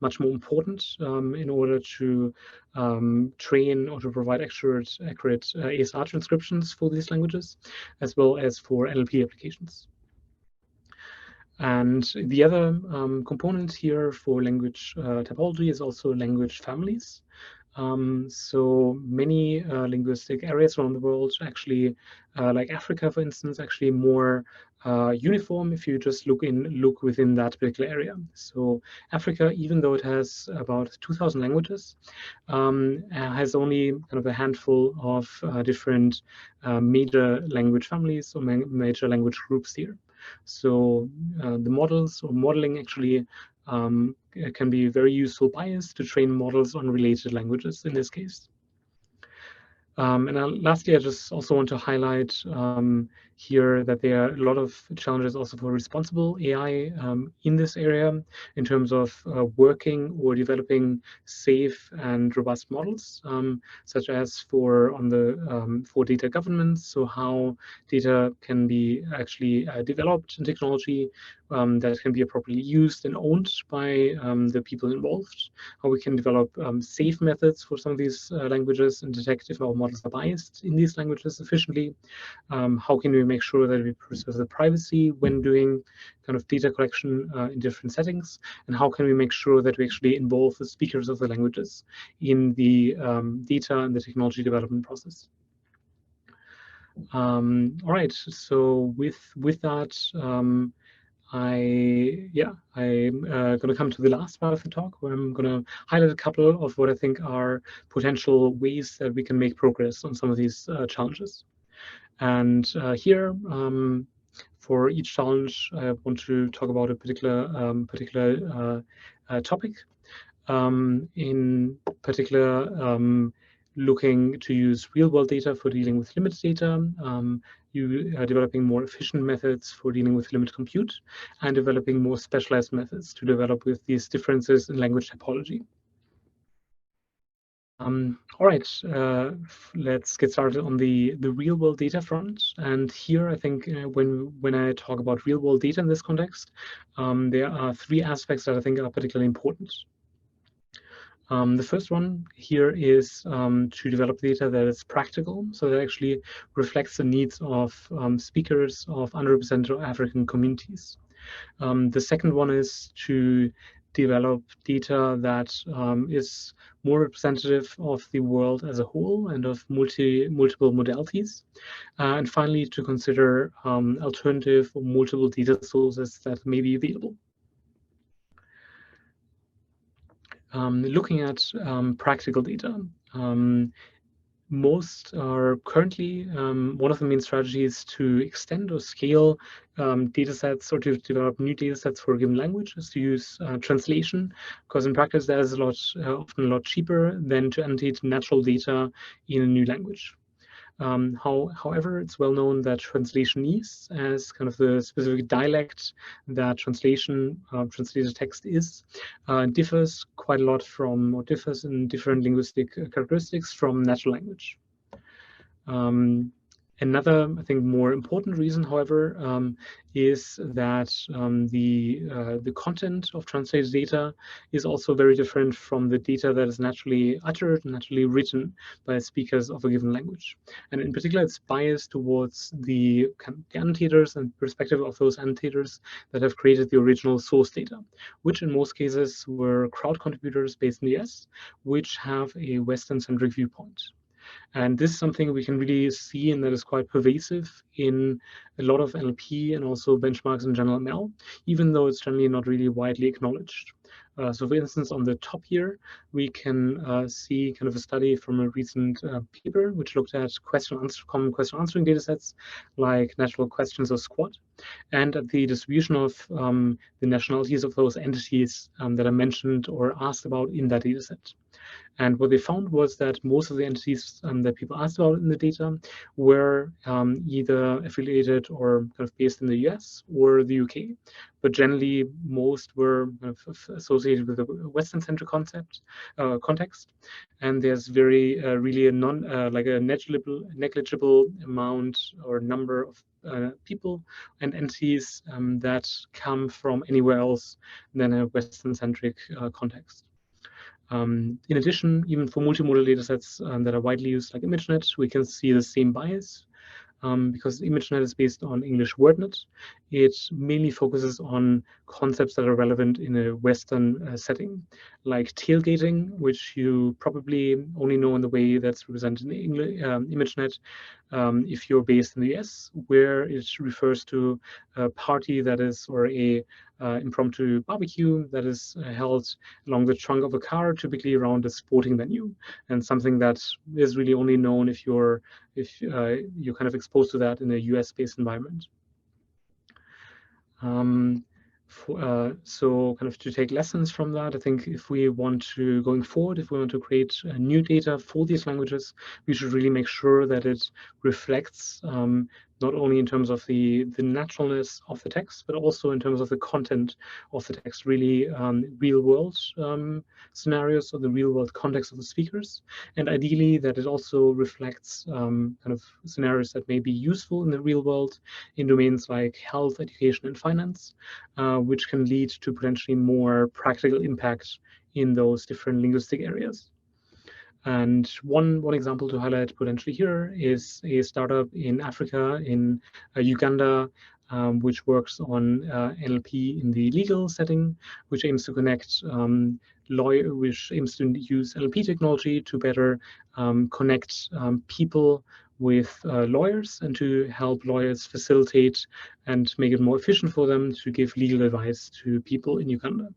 much more important in order to train or to provide accurate ASR transcriptions for these languages, as well as for NLP applications. And the other component here for language typology is also language families. So many linguistic areas around the world, actually, like Africa, for instance, actually more uniform if you just look within that particular area. So Africa, even though it has about 2,000 languages, has only kind of a handful of different major language families or major language groups here. So the models or modeling actually can be very useful bias to train models on related languages in this case. And lastly, I just also want to highlight here that there are a lot of challenges also for responsible AI in this area in terms of working or developing safe and robust models, such as for data governance, so how data can be actually developed in technology that can be appropriately used and owned by the people involved, how we can develop safe methods for some of these languages and detect if our models are biased in these languages efficiently. How can we make sure that we preserve the privacy when doing kind of data collection in different settings? And how can we make sure that we actually involve the speakers of the languages in the data and the technology development process? All right, so with that, I'm going to come to the last part of the talk, where I'm going to highlight a couple of what I think are potential ways that we can make progress on some of these challenges. And here, for each challenge, I want to talk about a particular topic. In particular, looking to use real-world data for dealing with limited data, you are developing more efficient methods for dealing with limited compute, and developing more specialized methods to develop with these differences in language typology. All right, let's get started on the real-world data front. And here, I think when I talk about real-world data in this context, there are 3 aspects that I think are particularly important. The first one here is to develop data that is practical, so that actually reflects the needs of speakers of underrepresented African communities. The second one is to develop data that is more representative of the world as a whole and of multiple modalities. And finally, to consider alternative or multiple data sources that may be available. Looking at practical data, most are currently one of the main strategies to extend or scale data sets or to develop new data sets for a given language is to use translation, because in practice that is often a lot cheaper than to annotate natural data in a new language. However, it's well known that translation is, as kind of the specific dialect that translated text is, differs quite a lot from, or differs in different linguistic characteristics from natural language. Another, I think, more important reason, however, is that the content of translated data is also very different from the data that is naturally uttered, naturally written by speakers of a given language. And in particular, it's biased towards the annotators and perspective of those annotators that have created the original source data, which in most cases were crowd contributors based in the US, which have a Western-centric viewpoint. And this is something we can really see, and that is quite pervasive in a lot of NLP and also benchmarks in general ML, even though it's generally not really widely acknowledged. So for instance, on the top here, we can see kind of a study from a recent paper, which looked at common question answering data sets like natural questions or SQuAD, and at the distribution of the nationalities of those entities that are mentioned or asked about in that data set. And what they found was that most of the entities that people asked about in the data were either affiliated or kind of based in the US or the UK. But generally, most were kind of associated with a Western-centric context. And there's really a negligible amount or number of people and entities that come from anywhere else than a Western-centric context. In addition, even for multimodal datasets that are widely used like ImageNet, we can see the same bias. Because ImageNet is based on English WordNet, it mainly focuses on concepts that are relevant in a Western setting, like tailgating, which you probably only know in the way that's represented in ImageNet if you're based in the US, where it refers to a party that is, or a impromptu barbecue that is held along the trunk of a car, typically around a sporting venue, and something that is really only known if you're kind of exposed to that in a US-based environment. So kind of to take lessons from that, I think if we want to, going forward, if we want to create new data for these languages, we should really make sure that it reflects not only in terms of the naturalness of the text, but also in terms of the content of the text, really real-world scenarios or the real-world context of the speakers. And ideally, that it also reflects kind of scenarios that may be useful in the real world in domains like health, education, and finance, which can lead to potentially more practical impact in those different linguistic areas. And one example to highlight potentially here is a startup in Africa, in Uganda, which works on NLP in the legal setting, which aims to connect which aims to use NLP technology to better connect people with lawyers and to help lawyers facilitate and make it more efficient for them to give legal advice to people in Uganda.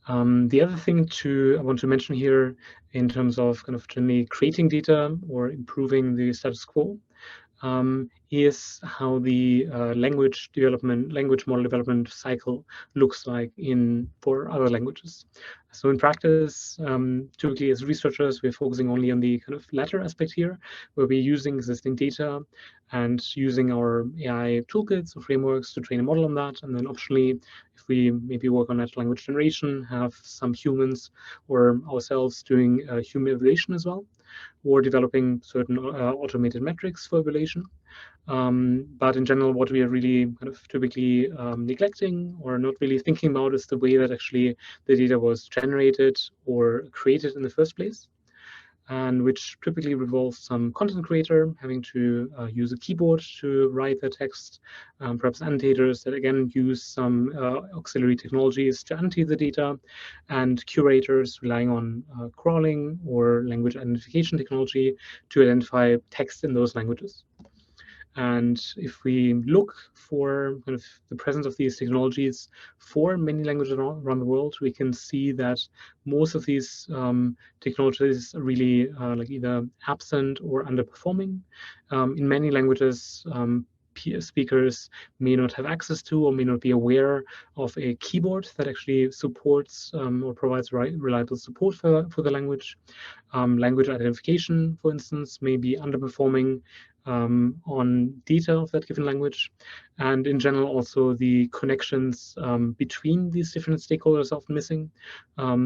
The other thing I want to mention here in terms of kind of generally creating data or improving the status quo is how the language model development cycle looks like for other languages. So in practice, typically as researchers, we're focusing only on the kind of latter aspect here, where we're using existing data and using our AI toolkits or frameworks to train a model on that. And then optionally, if we maybe work on natural language generation, have some humans or ourselves doing human evaluation as well. or developing certain automated metrics for evaluation. But in general, what we are really kind of typically neglecting or not really thinking about is the way that actually the data was generated or created in the first place, and which typically involves some content creator having to use a keyboard to write their text, perhaps annotators that again use some auxiliary technologies to annotate the data, and curators relying on crawling or language identification technology to identify text in those languages. And if we look for kind of the presence of these technologies for many languages around the world, we can see that most of these technologies are really like either absent or underperforming. In many languages, speakers may not have access to or may not be aware of a keyboard that actually supports or provides reliable support for the language. Language identification, for instance, may be underperforming on data of that given language. And in general, also the connections between these different stakeholders are often missing.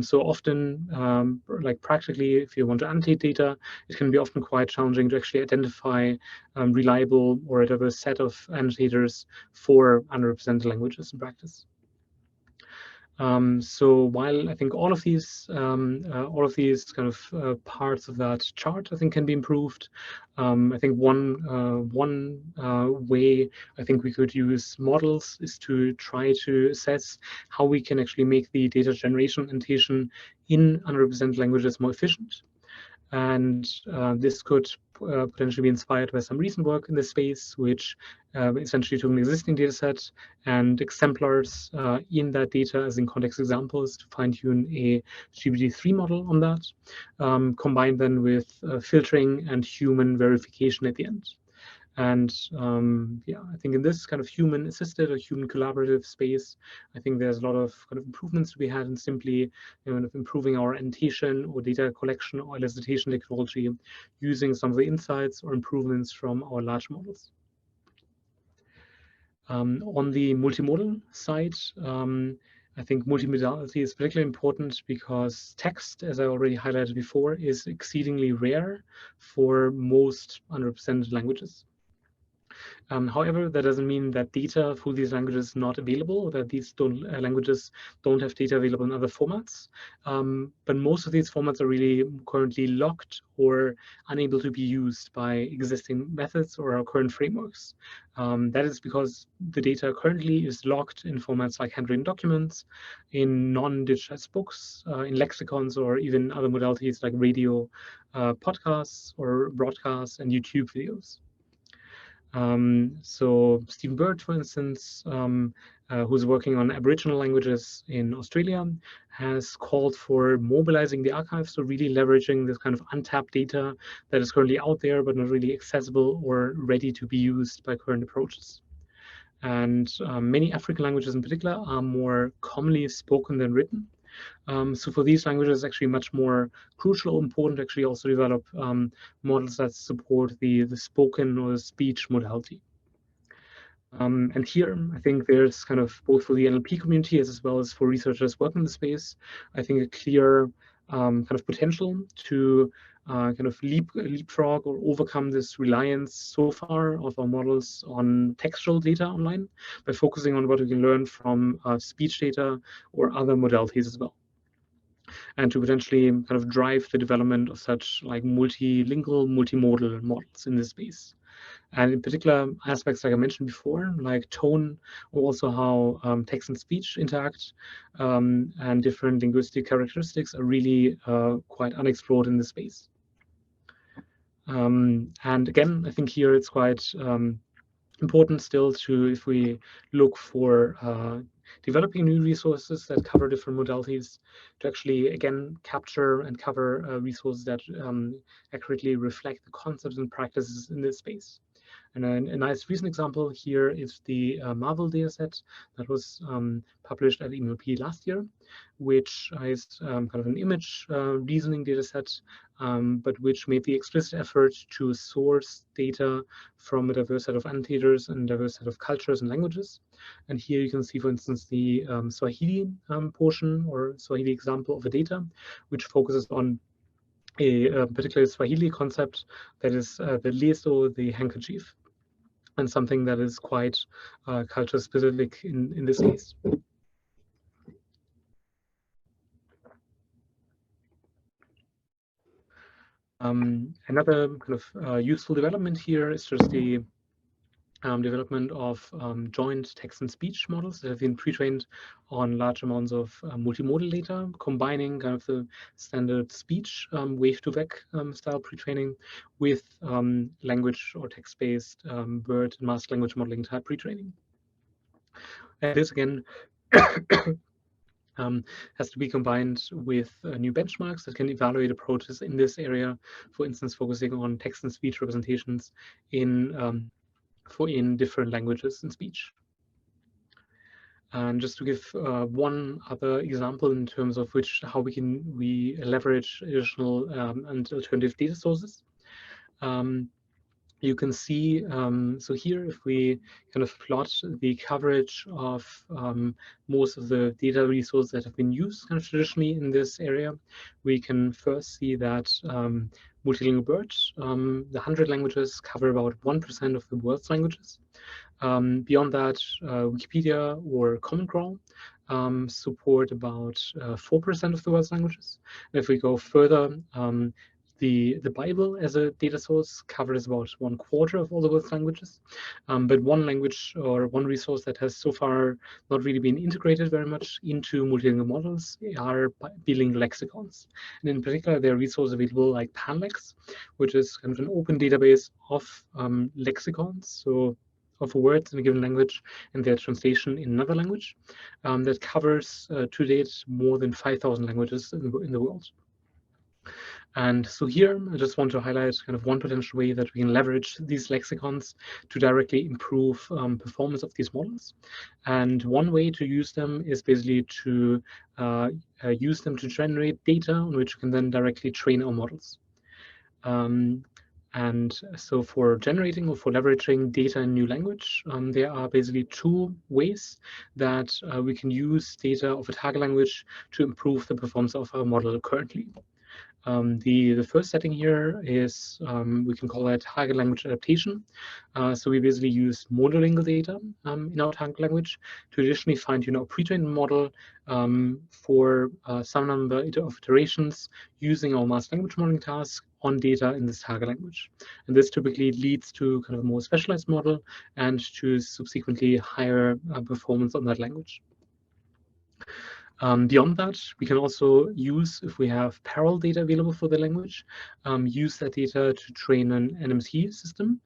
So often, like practically, if you want to annotate data, it can be often quite challenging to actually identify reliable or a diverse set of annotators for underrepresented languages in practice. So while I think all of these kind of parts of that chart I think can be improved, I think one way I think we could use models is to try to assess how we can actually make the data generation annotation in underrepresented languages more efficient. And this could potentially be inspired by some recent work in this space, which essentially took an existing data set and exemplars in that data as in context examples to fine-tune a GPT-3 model on that, combined then with filtering and human verification at the end. And yeah, I think in this kind of human-assisted or human collaborative space, I think there's a lot of kind of improvements to be had in simply improving our annotation or data collection or elicitation technology using some of the insights or improvements from our large models. On the multimodal side, I think multimodality is particularly important because text, as I already highlighted before, is exceedingly rare for most underrepresented languages. However, that doesn't mean that data for these languages is not available, or that these languages don't have data available in other formats. But most of these formats are really currently locked or unable to be used by existing methods or our current frameworks. That is because the data currently is locked in formats like handwritten documents, in non-digitized books, in lexicons, or even other modalities like radio, podcasts, or broadcasts and YouTube videos. So Stephen Bird, for instance, who's working on Aboriginal languages in Australia, has called for mobilizing the archives, so really leveraging this kind of untapped data that is currently out there but not really accessible or ready to be used by current approaches. And many African languages in particular are more commonly spoken than written. So for these languages, it's actually much more crucial or important to actually also develop models that support the spoken or the speech modality. And here, I think there's kind of both for the NLP community as well as for researchers working in the space, I think a clear kind of potential to kind of leapfrog or overcome this reliance so far of our models on textual data online by focusing on what we can learn from speech data or other modalities as well, and to potentially kind of drive the development of such like multilingual, multimodal models in this space. And in particular aspects, like I mentioned before, like tone, or also how text and speech interact, and different linguistic characteristics are really quite unexplored in this space. And again, I think here it's quite important still to, if we look for developing new resources that cover different modalities, to actually, again, capture and cover resources that accurately reflect the concepts and practices in this space. And a nice recent example here is the Marvel dataset that was published at NLP last year, which is kind of an image reasoning dataset, but which made the explicit effort to source data from a diverse set of annotators and a diverse set of cultures and languages. And here you can see, for instance, the Swahili portion or Swahili example of the data, which focuses on a particular Swahili concept that is the leso, the handkerchief, and something that is quite culture specific in this case. Another kind of useful development here is just the development of joint text and speech models that have been pre-trained on large amounts of multimodal data, combining kind of the standard speech wave-to-vec style pre-training with language or text-based word and masked language modeling type pre-training. And this again has to be combined with new benchmarks that can evaluate approaches in this area, for instance, focusing on text and speech representations in different languages and speech. And just to give one other example in terms of how we leverage additional and alternative data sources. You can see, so here, if we kind of plot the coverage of most of the data resources that have been used kind of traditionally in this area, we can first see that multilingual birds, the 100 languages, cover about 1% of the world's languages. Beyond that, Wikipedia or Common Ground support about 4% of the world's languages. And if we go further, the Bible as a data source covers about 1/4 of all the world's languages. But one language or one resource that has so far not really been integrated very much into multilingual models are bilingual lexicons. And in particular, there are resources available like Panlex, which is kind of an open database of lexicons, so of words in a given language and their translation in another language, that covers to date more than 5,000 languages in the world. And so here, I just want to highlight kind of one potential way that we can leverage these lexicons to directly improve performance of these models. And one way to use them is basically to use them to generate data on which we can then directly train our models. And so for generating or for leveraging data in new language, there are basically two ways that we can use data of a target language to improve the performance of our model currently. The first setting here is, we can call that target language adaptation. So we basically use monolingual data in our target language to additionally fine-tune our pre-trained model for some number of iterations using our masked language modeling task on data in this target language. And this typically leads to kind of a more specialized model and to subsequently higher performance on that language. Beyond that, we can also use, if we have parallel data available for the language, use that data to train an NMT system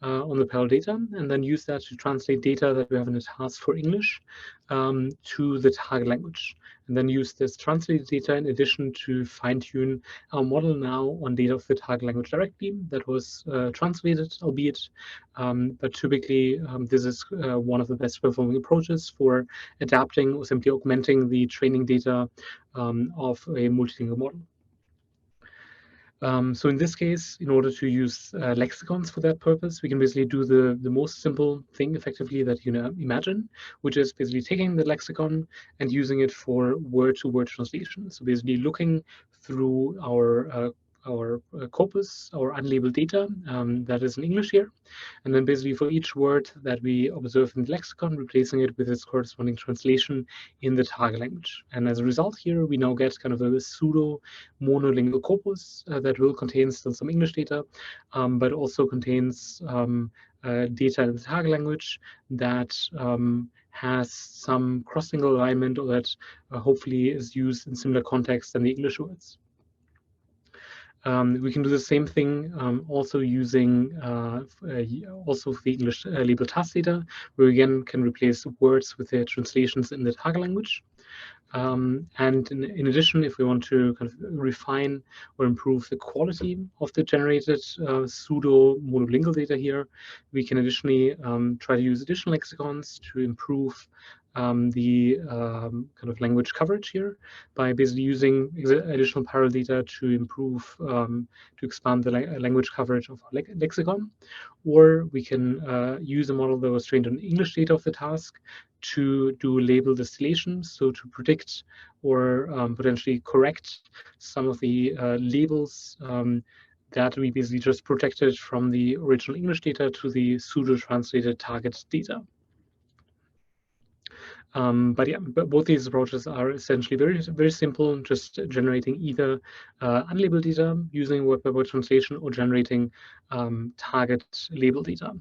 on the parallel data, and then use that to translate data that we have in a task for English to the target language. And then use this translated data in addition to fine-tune our model now on data of the target language directly that was translated, albeit, but typically this is one of the best performing approaches for adapting or simply augmenting the training data of a multilingual model. So in this case, in order to use lexicons for that purpose, we can basically do the most simple thing effectively that you imagine, which is basically taking the lexicon and using it for word-to-word translation. So basically looking through our corpus, our unlabeled data that is in English here, and then basically for each word that we observe in the lexicon, replacing it with its corresponding translation in the target language. And as a result here, we now get kind of a pseudo monolingual corpus that will contain still some English data, but also contains data in the target language that has some cross-lingual alignment, or that hopefully is used in similar contexts than the English words. We can do the same thing also using also the English labeled task data, where we again can replace words with their translations in the target language. And in addition, if we want to kind of refine or improve the quality of the generated pseudo monolingual data here, we can additionally try to use additional lexicons to improve the kind of language coverage here by basically using additional parallel data to improve, to expand the language coverage of our lexicon. Or we can use a model that was trained on English data of the task to do label distillation, so to predict or potentially correct some of the labels that we basically just projected from the original English data to the pseudo-translated target data. But both these approaches are essentially very simple, just generating either unlabeled data using word-by-word translation or generating target label data.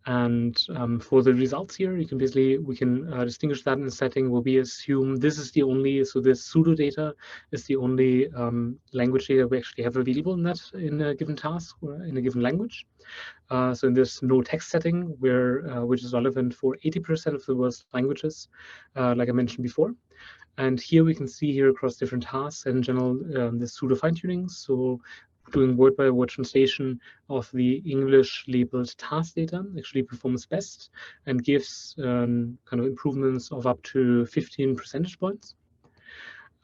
And for the results here, we can distinguish that in a setting where we assume this is the only, so this pseudo data is the only language data we actually have available in a given task or in a given language. So in this no text setting, which is relevant for 80% of the world's languages, like I mentioned before. And here we can see here across different tasks and in general the pseudo fine-tuning. So doing word-by-word translation of the English labeled task data actually performs best and gives kind of improvements of up to 15 percentage points.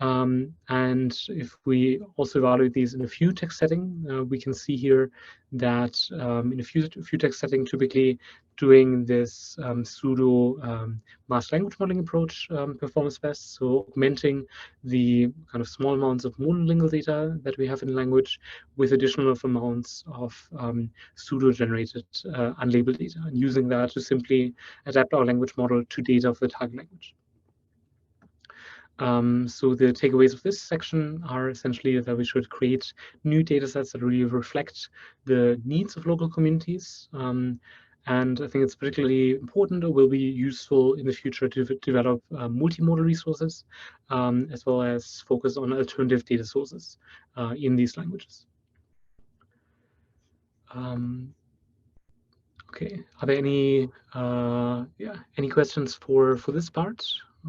And if we also evaluate these in a few text setting, we can see here that in a few text setting, typically doing this pseudo masked language modeling approach performs best. So augmenting the kind of small amounts of monolingual data that we have in language with additional amounts of pseudo-generated unlabeled data, and using that to simply adapt our language model to data of the target language. So the takeaways of this section are essentially that we should create new data sets that really reflect the needs of local communities. And I think it's particularly important or will be useful in the future to develop multimodal resources, as well as focus on alternative data sources in these languages. Okay, are there any questions for this part?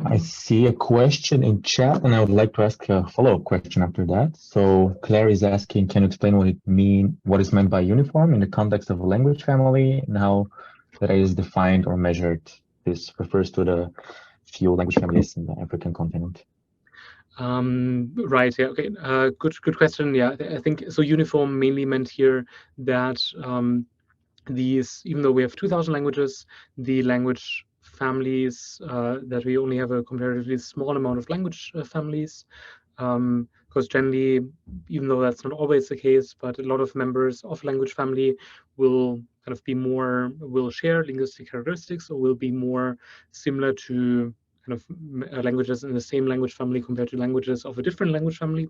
I see a question in chat, and I would like to ask a follow-up question after that. So Claire is asking, can you explain what is meant by uniform in the context of a language family, and how that is defined or measured? This refers to the few language families in the African continent. Right. Yeah. Okay. Good question. Yeah. I think so. Uniform mainly meant here that these, even though we have 2,000 languages, the language families that we only have a comparatively small amount of language families, because generally, even though that's not always the case, but a lot of members of language family will kind of will share linguistic characteristics, or will be more similar to kind of languages in the same language family compared to languages of a different language family.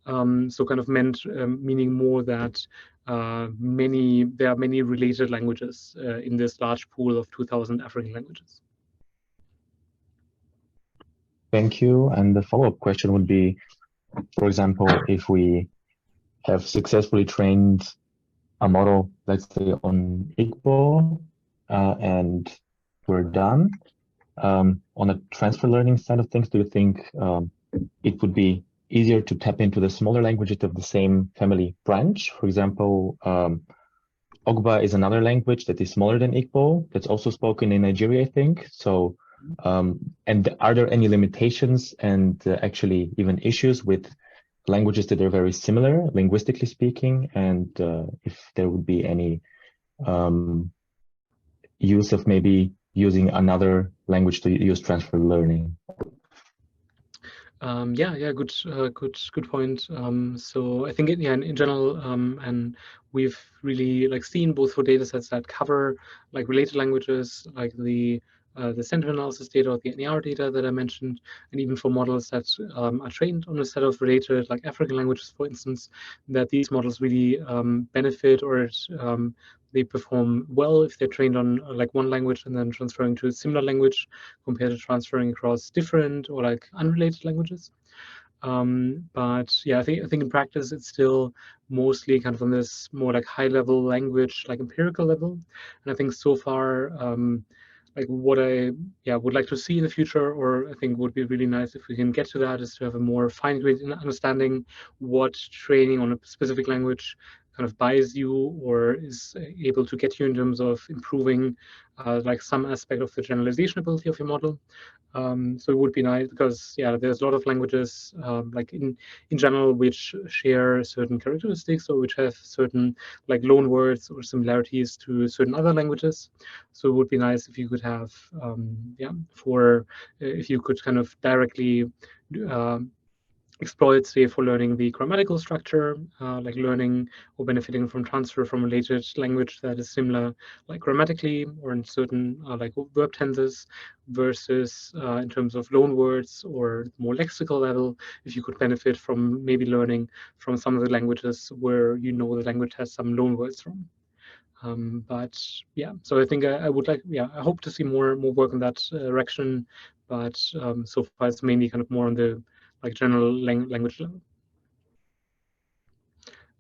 So kind of meaning more that there are many related languages in this large pool of 2,000 African languages. Thank you. And the follow-up question would be, for example, if we have successfully trained a model, let's say on Igbo, and we're done, on a transfer learning side of things, do you think it would be easier to tap into the smaller languages of the same family branch? For example, Ogba is another language that is smaller than Igbo, that's also spoken in Nigeria, I think. So, and are there any limitations and actually even issues with languages that are very similar, linguistically speaking, and if there would be any use of maybe using another language to use transfer learning? Good point. So I think in general, and we've really seen both for data sets that cover related languages, like the sentiment analysis data or the NER data that I mentioned, and even for models that are trained on a set of related African languages, for instance, that these models really benefit, or they perform well if they're trained on one language and then transferring to a similar language compared to transferring across different or unrelated languages. But yeah, I think in practice it's still mostly kind of on this more high level language, empirical level. And I think so far, what I would like to see in the future, or I think would be really nice if we can get to that, is to have a more fine-grained understanding what training on a specific language kind of buys you or is able to get you in terms of improving like some aspect of the generalization ability of your model. So it would be nice because there's a lot of languages like in general which share certain characteristics or which have certain like loan words or similarities to certain other languages. So it would be nice if you could have if you could kind of directly exploit, say, for learning the grammatical structure, like learning or benefiting from transfer from a related language that is similar, like grammatically or in certain like verb tenses, versus in terms of loan words or more lexical level, if you could benefit from maybe learning from some of the languages where the language has some loan words from. But yeah, so I think I would like, I hope to see more work in that direction. But so far it's mainly kind of more on the like general language level.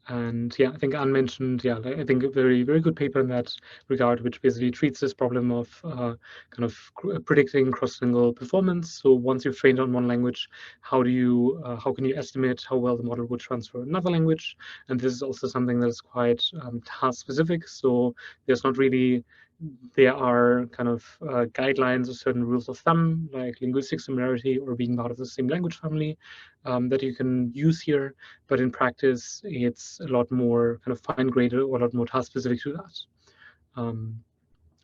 And I think Anne mentioned, I think a very, very good paper in that regard, which basically treats this problem of kind of predicting cross-lingual performance. So once you've trained on one language, how can you estimate how well the model would transfer another language? And this is also something that is quite task-specific. So there are kind of guidelines or certain rules of thumb, like linguistic similarity or being part of the same language family, that you can use here. But in practice, it's a lot more kind of fine-grained or a lot more task-specific to that.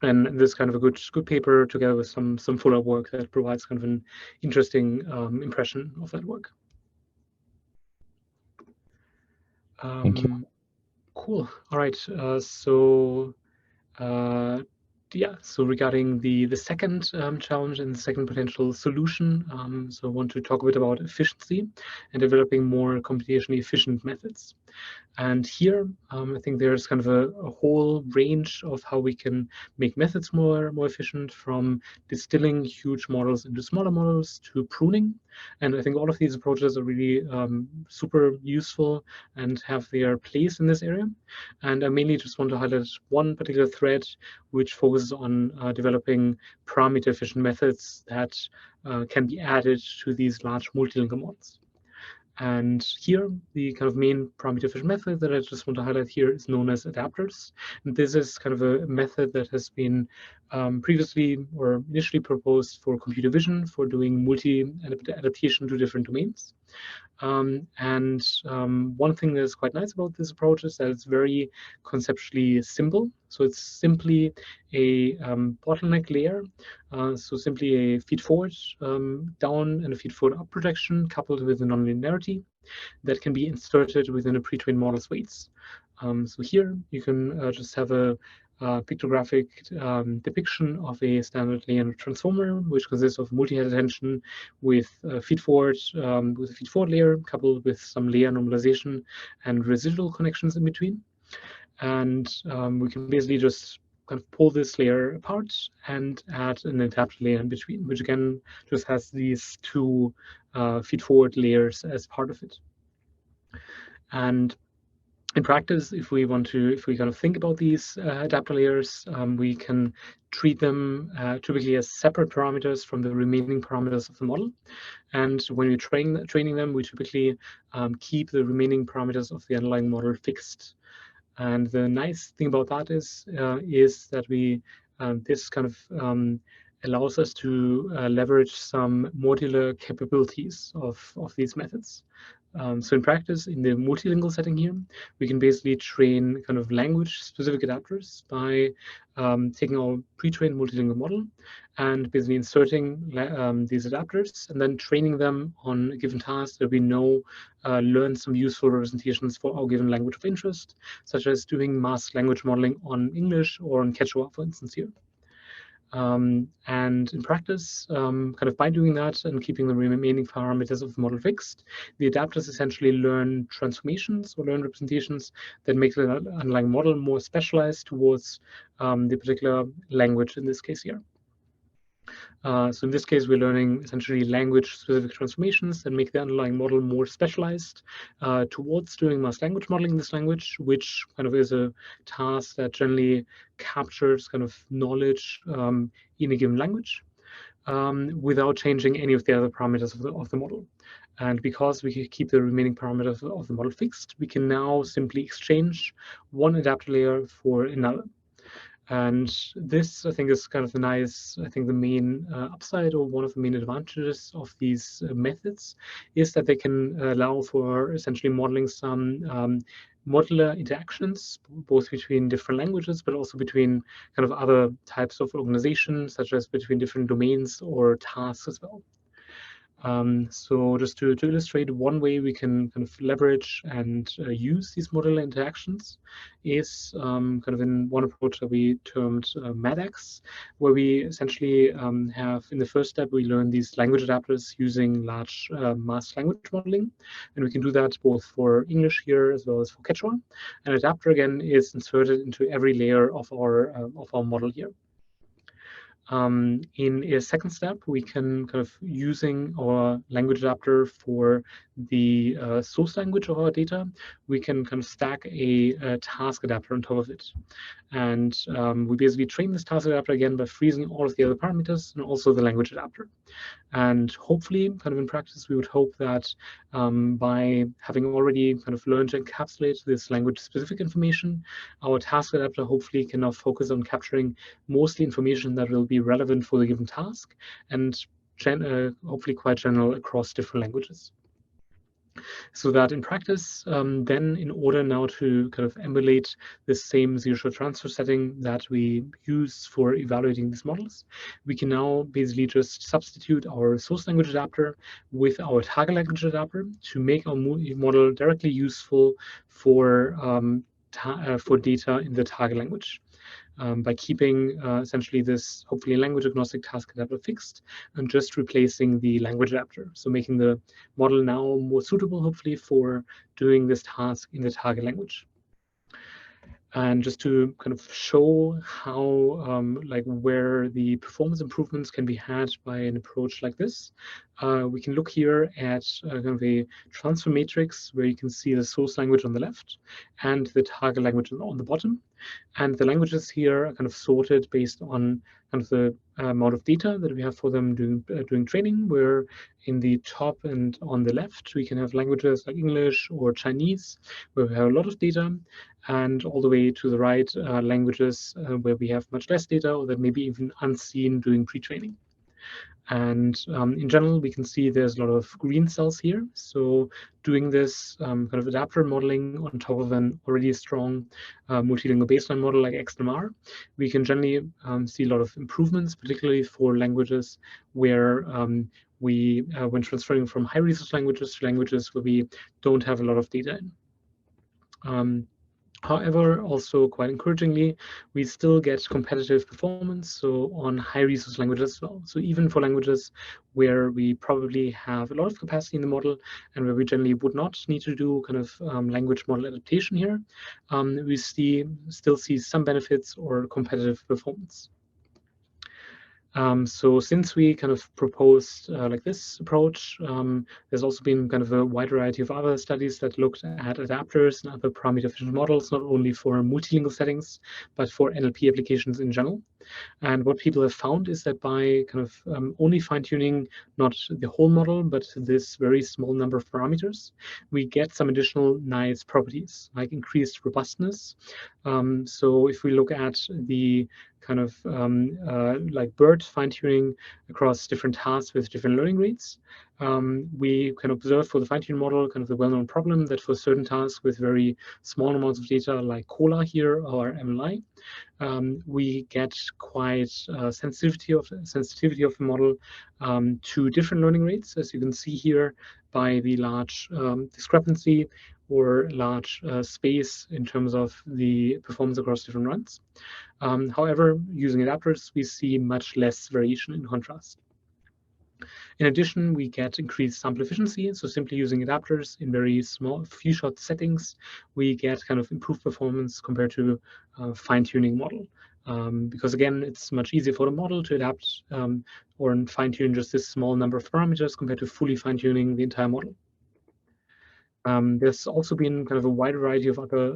And this kind of a good paper together with some follow-up work that provides kind of an interesting impression of that work. Thank you. Cool. All right. So regarding the second challenge and the second potential solution, so I want to talk a bit about efficiency and developing more computationally efficient methods. And here, I think there's kind of a whole range of how we can make methods more efficient, from distilling huge models into smaller models to pruning. And I think all of these approaches are really super useful and have their place in this area. And I mainly just want to highlight one particular thread, which focuses on developing parameter-efficient methods that can be added to these large multilingual models. And here, the kind of main parameter-efficient method that I just want to highlight here is known as adapters. And this is kind of a method that has been previously or initially proposed for computer vision for doing multi-adaptation to different domains. One thing that is quite nice about this approach is that it's very conceptually simple. So it's simply a bottleneck layer. So simply a feed-forward down and a feed-forward up projection coupled with a nonlinearity that can be inserted within a pre-trained model's weights. So here you can just have a pictographic depiction of a standard linear transformer, which consists of multi-head attention with feed-forward layer coupled with some layer normalization and residual connections in between. And we can basically just kind of pull this layer apart and add an adapter layer in between, which again just has these two feed-forward layers as part of it. And in practice, if we kind of think about these adapter layers, we can treat them typically as separate parameters from the remaining parameters of the model. And when we're training them, we typically keep the remaining parameters of the underlying model fixed. And the nice thing about that is that this kind of allows us to leverage some modular capabilities of these methods. So in practice, in the multilingual setting here, we can basically train kind of language-specific adapters by taking our pre-trained multilingual model and basically inserting these adapters and then training them on a given task that we know learn some useful representations for our given language of interest, such as doing masked language modeling on English or on Quechua, for instance, here. And in practice, kind of by doing that and keeping the remaining parameters of the model fixed, the adapters essentially learn transformations or learn representations that make the underlying model more specialized towards the particular language in this case here. So in this case, we're learning essentially language-specific transformations that make the underlying model more specialized towards doing masked language modeling in this language, which kind of is a task that generally captures kind of knowledge in a given language without changing any of the other parameters of the model. And because we can keep the remaining parameters of the model fixed, we can now simply exchange one adapter layer for another. And this, I think, is kind of the main upside, or one of the main advantages of these methods, is that they can allow for essentially modeling some modular interactions, both between different languages, but also between kind of other types of organizations, such as between different domains or tasks as well. So just to illustrate, one way we can kind of leverage and use these modular interactions is kind of in one approach that we termed MADAX, where we essentially have, in the first step, we learn these language adapters using large mass language modeling. And we can do that both for English here as well as for Quechua. An adapter, again, is inserted into every layer of our model here. In a second step, we can kind of, using our language adapter for the source language of our data, we can kind of stack a task adapter on top of it. And we basically train this task adapter again by freezing all of the other parameters and also the language adapter. And hopefully, kind of in practice, we would hope that by having already kind of learned to encapsulate this language-specific information, our task adapter hopefully can now focus on capturing mostly information that will be relevant for the given task, and hopefully quite general across different languages. So that in practice, then in order now to kind of emulate the same zero-shot transfer setting that we use for evaluating these models, we can now basically just substitute our source language adapter with our target language adapter to make our model directly useful for data in the target language. By keeping essentially this hopefully language agnostic task adapter fixed and just replacing the language adapter. So making the model now more suitable, hopefully, for doing this task in the target language. And just to kind of show how, like, where the performance improvements can be had by an approach like this, we can look here at kind of a transfer matrix where you can see the source language on the left and the target language on the bottom. And the languages here are kind of sorted based on kind of the amount of data that we have for them doing training, where in the top and on the left, we can have languages like English or Chinese, where we have a lot of data, and all the way to the right, languages where we have much less data, or that may be even unseen during pre-training. And in general, we can see there's a lot of green cells here. So doing this kind of adapter modeling on top of an already strong multilingual baseline model like XNMR, we can generally see a lot of improvements, particularly for languages where when transferring from high resource languages to languages where we don't have a lot of data in. However, also quite encouragingly, we still get competitive performance, so on high resource languages as well. So even for languages where we probably have a lot of capacity in the model and where we generally would not need to do kind of language model adaptation here, we still see some benefits or competitive performance. So since we kind of proposed like this approach, there's also been kind of a wide variety of other studies that looked at adapters and other parameter efficient models, not only for multilingual settings, but for NLP applications in general. And what people have found is that by kind of only fine-tuning not the whole model, but this very small number of parameters, we get some additional nice properties, like increased robustness. So if we look at the kind of like BERT fine-tuning across different tasks with different learning rates, we can observe for the fine-tuned model kind of the well-known problem that for certain tasks with very small amounts of data like COLA here or MLI, we get quite sensitivity of the model to different learning rates, as you can see here by the large discrepancy or large space in terms of the performance across different runs. However, using adapters, we see much less variation in contrast. In addition, we get increased sample efficiency. So simply using adapters in very small few-shot settings, we get kind of improved performance compared to fine-tuning model. Because again, it's much easier for the model to adapt or fine-tune just this small number of parameters compared to fully fine-tuning the entire model. There's also been kind of a wide variety of other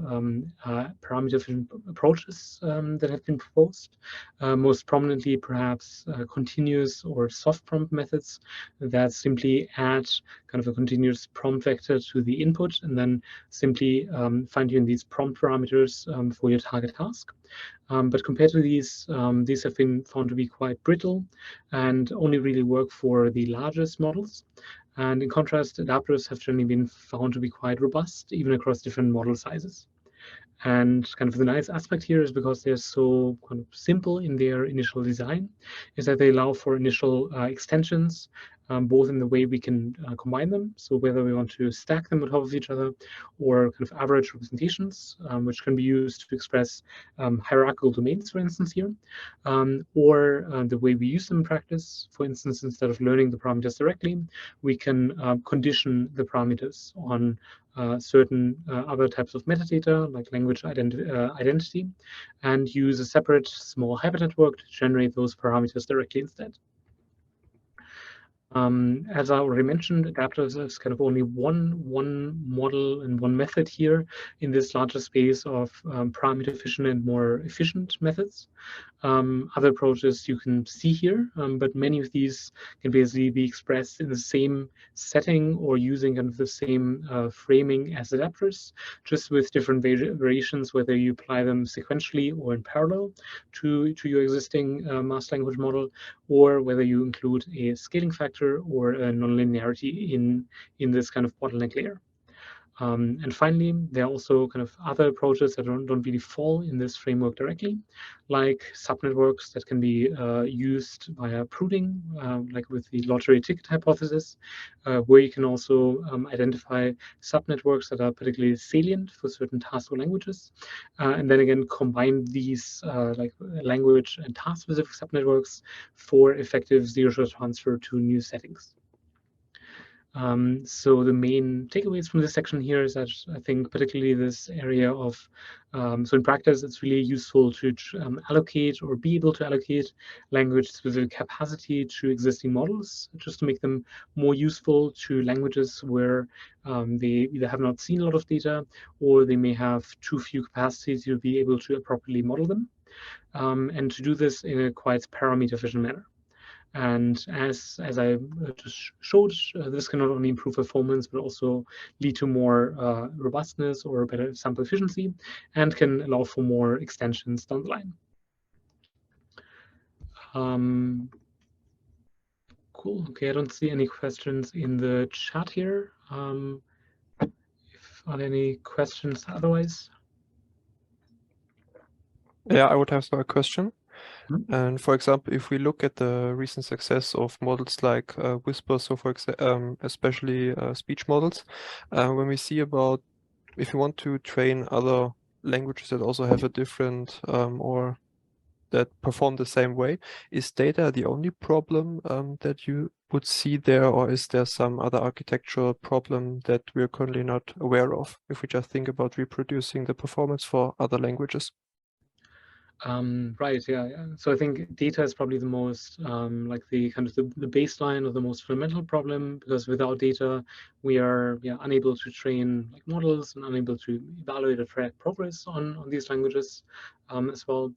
parameter approaches that have been proposed. Most prominently, perhaps continuous or soft prompt methods that simply add kind of a continuous prompt vector to the input and then simply fine-tune these prompt parameters for your target task. But compared to these have been found to be quite brittle and only really work for the largest models. And in contrast, adapters have generally been found to be quite robust, even across different model sizes. And kind of the nice aspect here is because they're so kind of simple in their initial design, is that they allow for initial extensions, both in the way we can combine them. So whether we want to stack them on top of each other or kind of average representations, which can be used to express hierarchical domains, for instance, here, or the way we use them in practice. For instance, instead of learning the parameters directly, we can condition the parameters on certain other types of metadata, like language identity, and use a separate small hypernetwork to generate those parameters directly instead. As I already mentioned, adapters is kind of only one model and one method here in this larger space of parameter efficient and more efficient methods. Other approaches you can see here, but many of these can basically be expressed in the same setting or using kind of the same framing as adapters, just with different variations, whether you apply them sequentially or in parallel to your existing mass language model, or whether you include a scaling factor or a nonlinearity in this kind of bottleneck layer. And finally, there are also kind of other approaches that don't really fall in this framework directly, like subnetworks that can be used via pruning, like with the lottery ticket hypothesis, where you can also identify subnetworks that are particularly salient for certain task or languages, and then again combine these like language and task-specific subnetworks for effective zero-shot transfer to new settings. So the main takeaways from this section here is that I think particularly this area of, so in practice, it's really useful to allocate or be able to allocate language-specific capacity to existing models, just to make them more useful to languages where they either have not seen a lot of data or they may have too few capacities to be able to appropriately model them, and to do this in a quite parameter-efficient manner. And as I just showed, this can not only improve performance, but also lead to more robustness or better sample efficiency, and can allow for more extensions down the line. Cool. Okay, I don't see any questions in the chat here. If are there any questions otherwise? Yeah, I would have a question. And for example, if we look at the recent success of models like Whisper, so for example, especially speech models, when we see about if you want to train other languages that also have a different or that perform the same way, is data the only problem that you would see there, or is there some other architectural problem that we're currently not aware of if we just think about reproducing the performance for other languages? Right, yeah. So I think data is probably the most like the kind of the baseline or the most fundamental problem, because without data we are unable to train like models and unable to evaluate or track progress on these languages as well.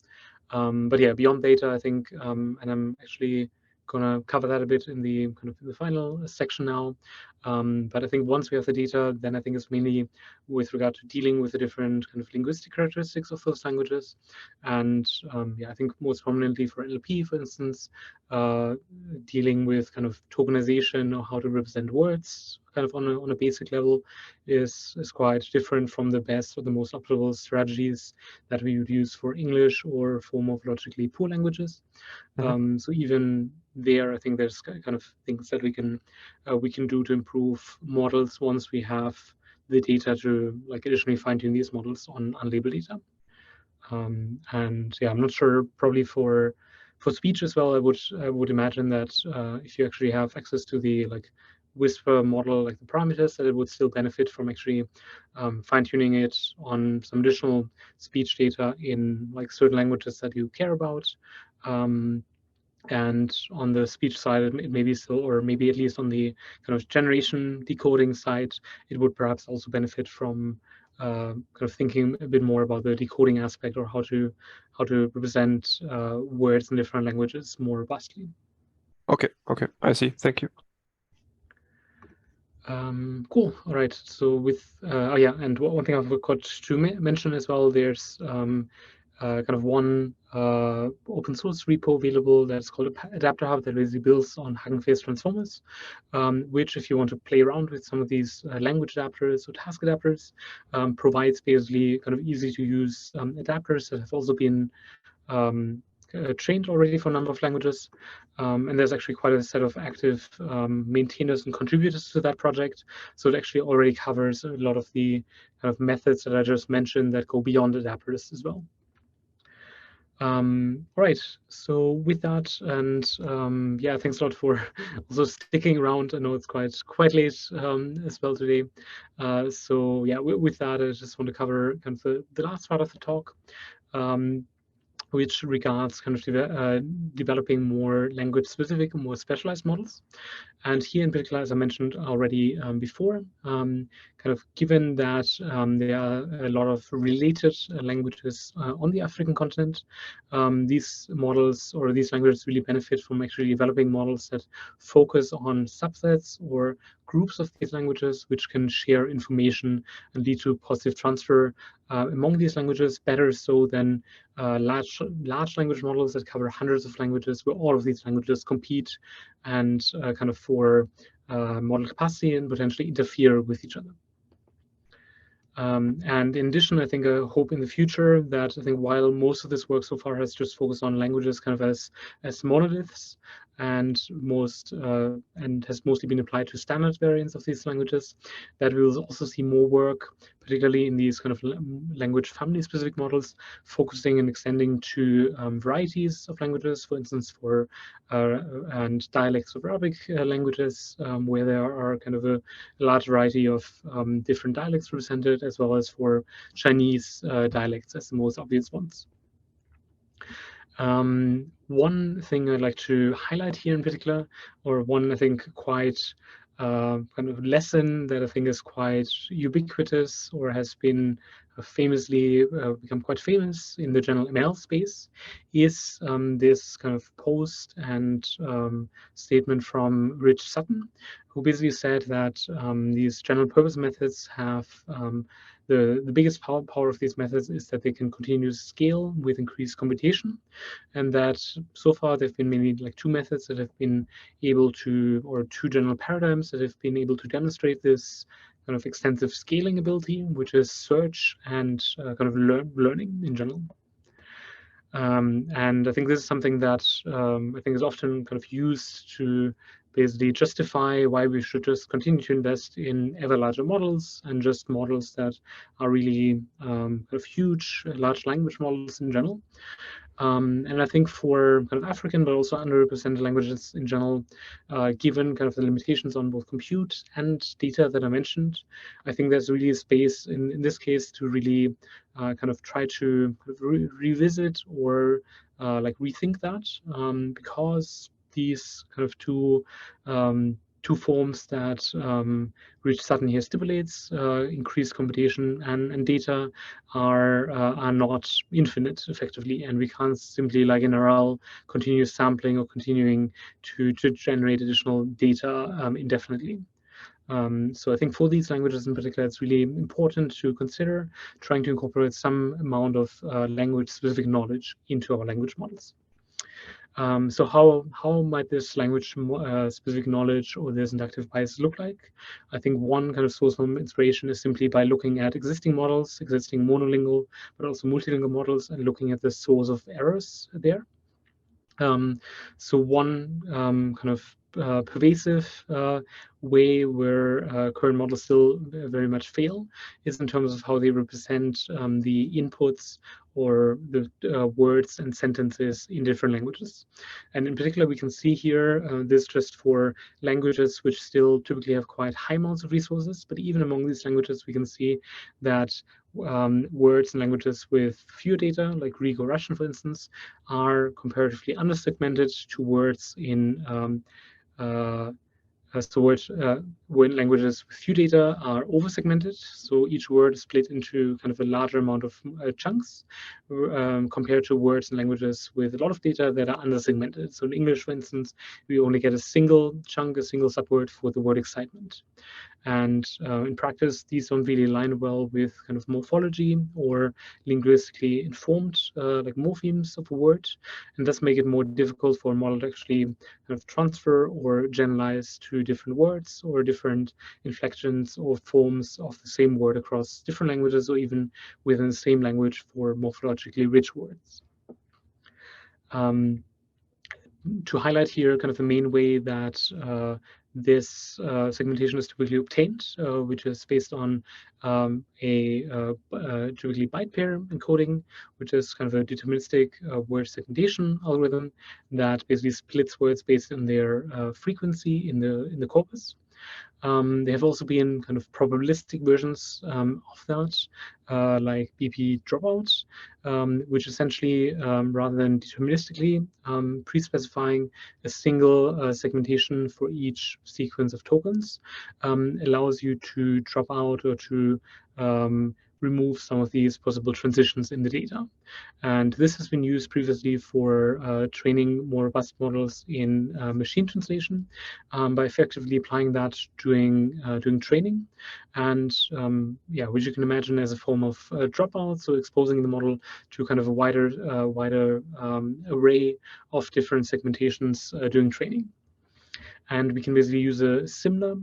But yeah, beyond data, I think, and I'm actually gonna cover that a bit in the kind of the final section now. But I think once we have the data, then I think it's mainly with regard to dealing with the different kind of linguistic characteristics of those languages. And yeah, I think most prominently for NLP, for instance, dealing with kind of tokenization or how to represent words kind of on a basic level is quite different from the best or the most optimal strategies that we would use for English or for morphologically poor languages. So even there, I think there's kind of things that we can do to improve models once we have the data to like additionally fine-tune these models on unlabeled data. And yeah, I'm not sure, probably for speech as well, I would imagine that if you actually have access to the like Whisper model, like the parameters, that it would still benefit from actually fine-tuning it on some additional speech data in like certain languages that you care about. And on the speech side, it may be still, or maybe at least on the kind of generation decoding side, it would perhaps also benefit from kind of thinking a bit more about the decoding aspect, or how to represent words in different languages more robustly. Okay, I see. Thank you. Cool. All right. So with oh yeah, and one thing I forgot to mention as well, there's kind of one open source repo available that's called Adapter Hub, that basically builds on Hugging Face transformers, which, if you want to play around with some of these language adapters or task adapters, provides basically kind of easy to use adapters that have also been trained already for a number of languages. And there's actually quite a set of active maintainers and contributors to that project. So it actually already covers a lot of the kind of methods that I just mentioned that go beyond adapters as well. All right, so with that, and yeah, thanks a lot for also sticking around. I know it's quite late as well today. So yeah, with that, I just want to cover kind of the last part of the talk, which regards kind of developing more language-specific and more specialized models. And here in particular, as I mentioned already before, kind of given that there are a lot of related languages on the African continent, these models or these languages really benefit from actually developing models that focus on subsets or groups of these languages, which can share information and lead to positive transfer among these languages, better so than large language models that cover hundreds of languages, where all of these languages compete and kind of for model capacity and potentially interfere with each other. And in addition, I think I hope in the future that, I think while most of this work so far has just focused on languages kind of as monoliths, and has mostly been applied to standard variants of these languages, that we will also see more work, particularly in these kind of language family specific models, focusing and extending to varieties of languages, for instance, for and dialects of Arabic languages, where there are kind of a large variety of different dialects represented, as well as for Chinese dialects as the most obvious ones. One thing I'd like to highlight here in particular, or one I think quite kind of lesson that I think is quite ubiquitous or has been famously become quite famous in the general ML space, is this kind of post and statement from Rich Sutton, who basically said that these general purpose methods have the biggest power of these methods is that they can continue to scale with increased computation, and that so far there have been mainly like two methods that have been able to, or two general paradigms that have been able to demonstrate this kind of extensive scaling ability, which is search and kind of learning in general. And I think this is something that I think is often kind of used to basically justify why we should just continue to invest in ever larger models, and just models that are really kind of huge, large language models in general. And I think for kind of African, but also underrepresented languages in general, given kind of the limitations on both compute and data that I mentioned, I think there's really a space in this case to really kind of try to revisit or like rethink that, because these kind of two forms that Rich Sutton here stipulates, increased computation and data, are not infinite effectively, and we can't simply, like in RL, continue sampling or continuing to generate additional data indefinitely. So I think for these languages in particular, it's really important to consider trying to incorporate some amount of language-specific knowledge into our language models. So how might this language specific knowledge or this inductive bias look like? I think one kind of source of inspiration is simply by looking at existing models, existing monolingual, but also multilingual models, and looking at the source of errors there. So one kind of pervasive way where current models still very much fail is in terms of how they represent the inputs or the words and sentences in different languages. And in particular, we can see here, this just for languages which still typically have quite high amounts of resources. But even among these languages, we can see that words and languages with fewer data, like Greek or Russian, for instance, are comparatively undersegmented to words in when languages with few data are oversegmented, so each word is split into kind of a larger amount of chunks, compared to words and languages with a lot of data that are undersegmented. So in English, for instance, we only get a single chunk, a single subword for the word excitement. And in practice, these don't really align well with kind of morphology or linguistically informed like morphemes of a word, and thus make it more difficult for a model to actually kind of transfer or generalize to different words or different inflections or forms of the same word across different languages, or even within the same language for morphologically rich words. To highlight here kind of the main way that this segmentation is typically obtained, which is based on a typically byte pair encoding, which is kind of a deterministic word segmentation algorithm that basically splits words based on their frequency in the corpus. There have also been kind of probabilistic versions of that, like BP dropout, which essentially, rather than deterministically pre-specifying a single segmentation for each sequence of tokens, allows you to drop out or to remove some of these possible transitions in the data. And this has been used previously for training more robust models in machine translation by effectively applying that during training. And yeah, which you can imagine as a form of dropout, so exposing the model to kind of a wider array of different segmentations during training. And we can basically use a similar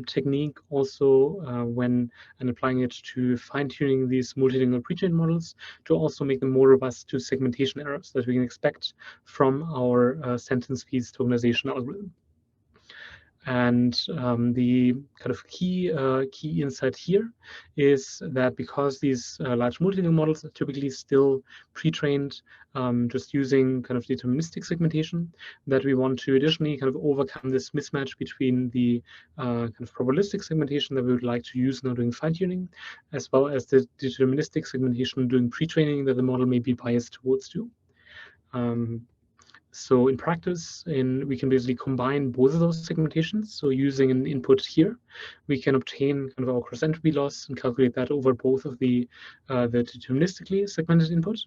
technique also when applying it to fine-tuning these multilingual pre-trained models to also make them more robust to segmentation errors that we can expect from our sentence piece tokenization algorithm. And the kind of key insight here is that because these large multilingual models are typically still pre-trained just using kind of deterministic segmentation, that we want to additionally kind of overcome this mismatch between the kind of probabilistic segmentation that we would like to use now doing fine-tuning, as well as the deterministic segmentation doing pre-training that the model may be biased towards too. So in practice, we can basically combine both of those segmentations. So using an input here, we can obtain kind of our cross-entropy loss and calculate that over both of the deterministically segmented input,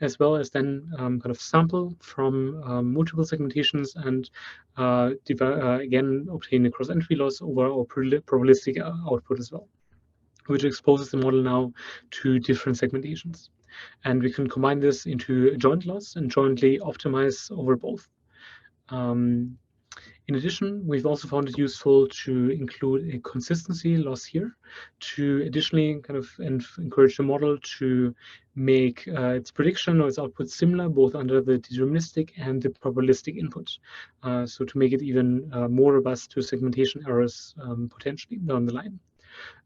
as well as then kind of sample from multiple segmentations and again obtain a cross-entropy loss over our probabilistic output as well, which exposes the model now to different segmentations. And we can combine this into a joint loss and jointly optimize over both. In addition, we've also found it useful to include a consistency loss here to additionally kind of encourage the model to make its prediction or its output similar both under the deterministic and the probabilistic input. So to make it even more robust to segmentation errors potentially down the line.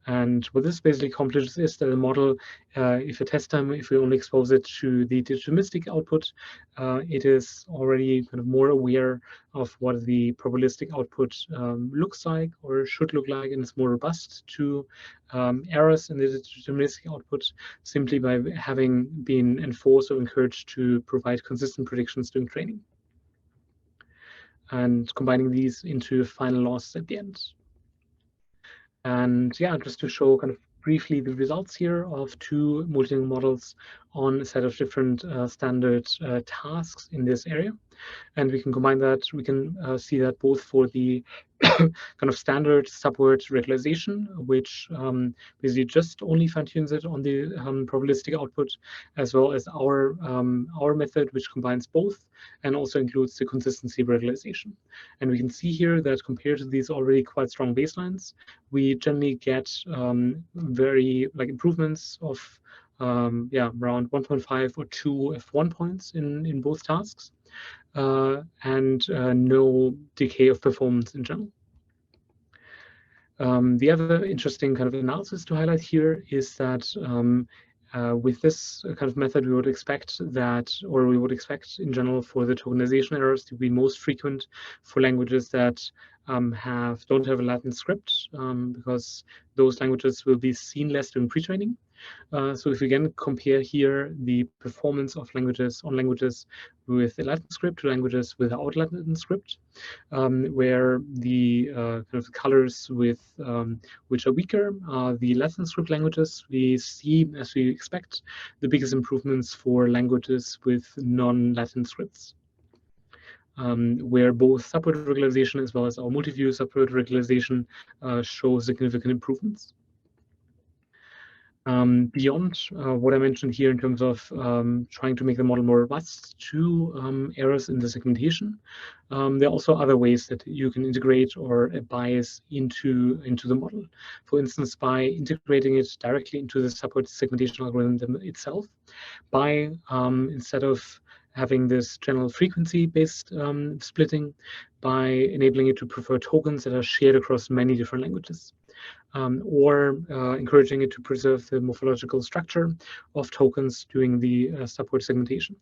And what this basically accomplishes is that the model, if we only expose it to the deterministic output, it is already kind of more aware of what the probabilistic output looks like or should look like, and it's more robust to errors in the deterministic output simply by having been enforced or encouraged to provide consistent predictions during training. And combining these into a final loss at the end. And yeah, just to show kind of briefly the results here of two multilingual models on a set of different standard tasks in this area. And we can combine that, we can see that both for the kind of standard subword regularization, which basically just only fine-tunes it on the probabilistic output, as well as our method, which combines both and also includes the consistency regularization. And we can see here that compared to these already quite strong baselines, we generally get very improvements of around 1.5 or 2 F1 points in both tasks. And no decay of performance in general. The other interesting kind of analysis to highlight here is that With this kind of method, we would expect that, or we would expect in general for the tokenization errors to be most frequent for languages that don't have a Latin script, because those languages will be seen less during pre-training. So if we again compare here the performance of languages with a Latin script to languages without Latin script, where the kind of colors with which are weaker are the Latin script languages, we see, as we expect, the biggest improvements for languages with non-Latin scripts. Where both subword regularization as well as our multi-view subword regularization show significant improvements. Beyond what I mentioned here in terms of trying to make the model more robust to errors in the segmentation, there are also other ways that you can integrate or a bias into the model. For instance, by integrating it directly into the subword segmentation algorithm itself, by instead of having this general frequency-based splitting, by enabling it to prefer tokens that are shared across many different languages. Or encouraging it to preserve the morphological structure of tokens during the subword segmentation.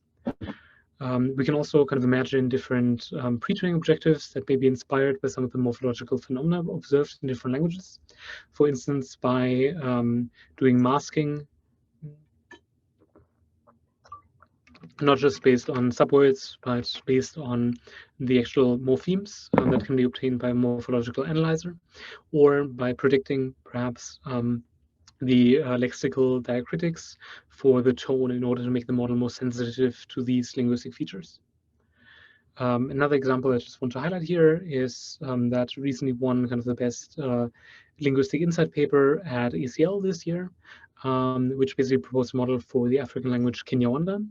We can also kind of imagine different pre-training objectives that may be inspired by some of the morphological phenomena observed in different languages. For instance, by doing masking, not just based on subwords, but based on the actual morphemes that can be obtained by a morphological analyzer, or by predicting perhaps the lexical diacritics for the tone in order to make the model more sensitive to these linguistic features. Another example I just want to highlight here is that recently won kind of the best linguistic insight paper at ACL this year, which basically proposed a model for the African language Kinyarwanda.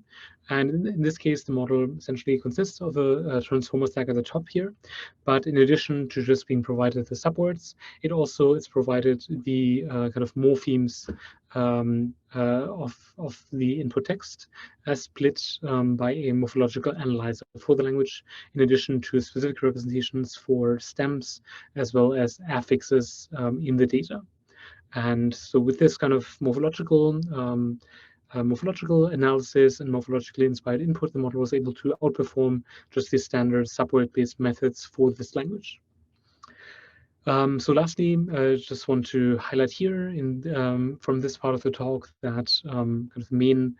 And in this case, the model essentially consists of a transformer stack at the top here. But in addition to just being provided the subwords, it also is provided the kind of morphemes of the input text as split by a morphological analyzer for the language, in addition to specific representations for stems as well as affixes in the data. And so with this kind of morphological analysis and morphologically inspired input, the model was able to outperform just the standard subword-based methods for this language. So lastly, I just want to highlight here from this part of the talk that kind of main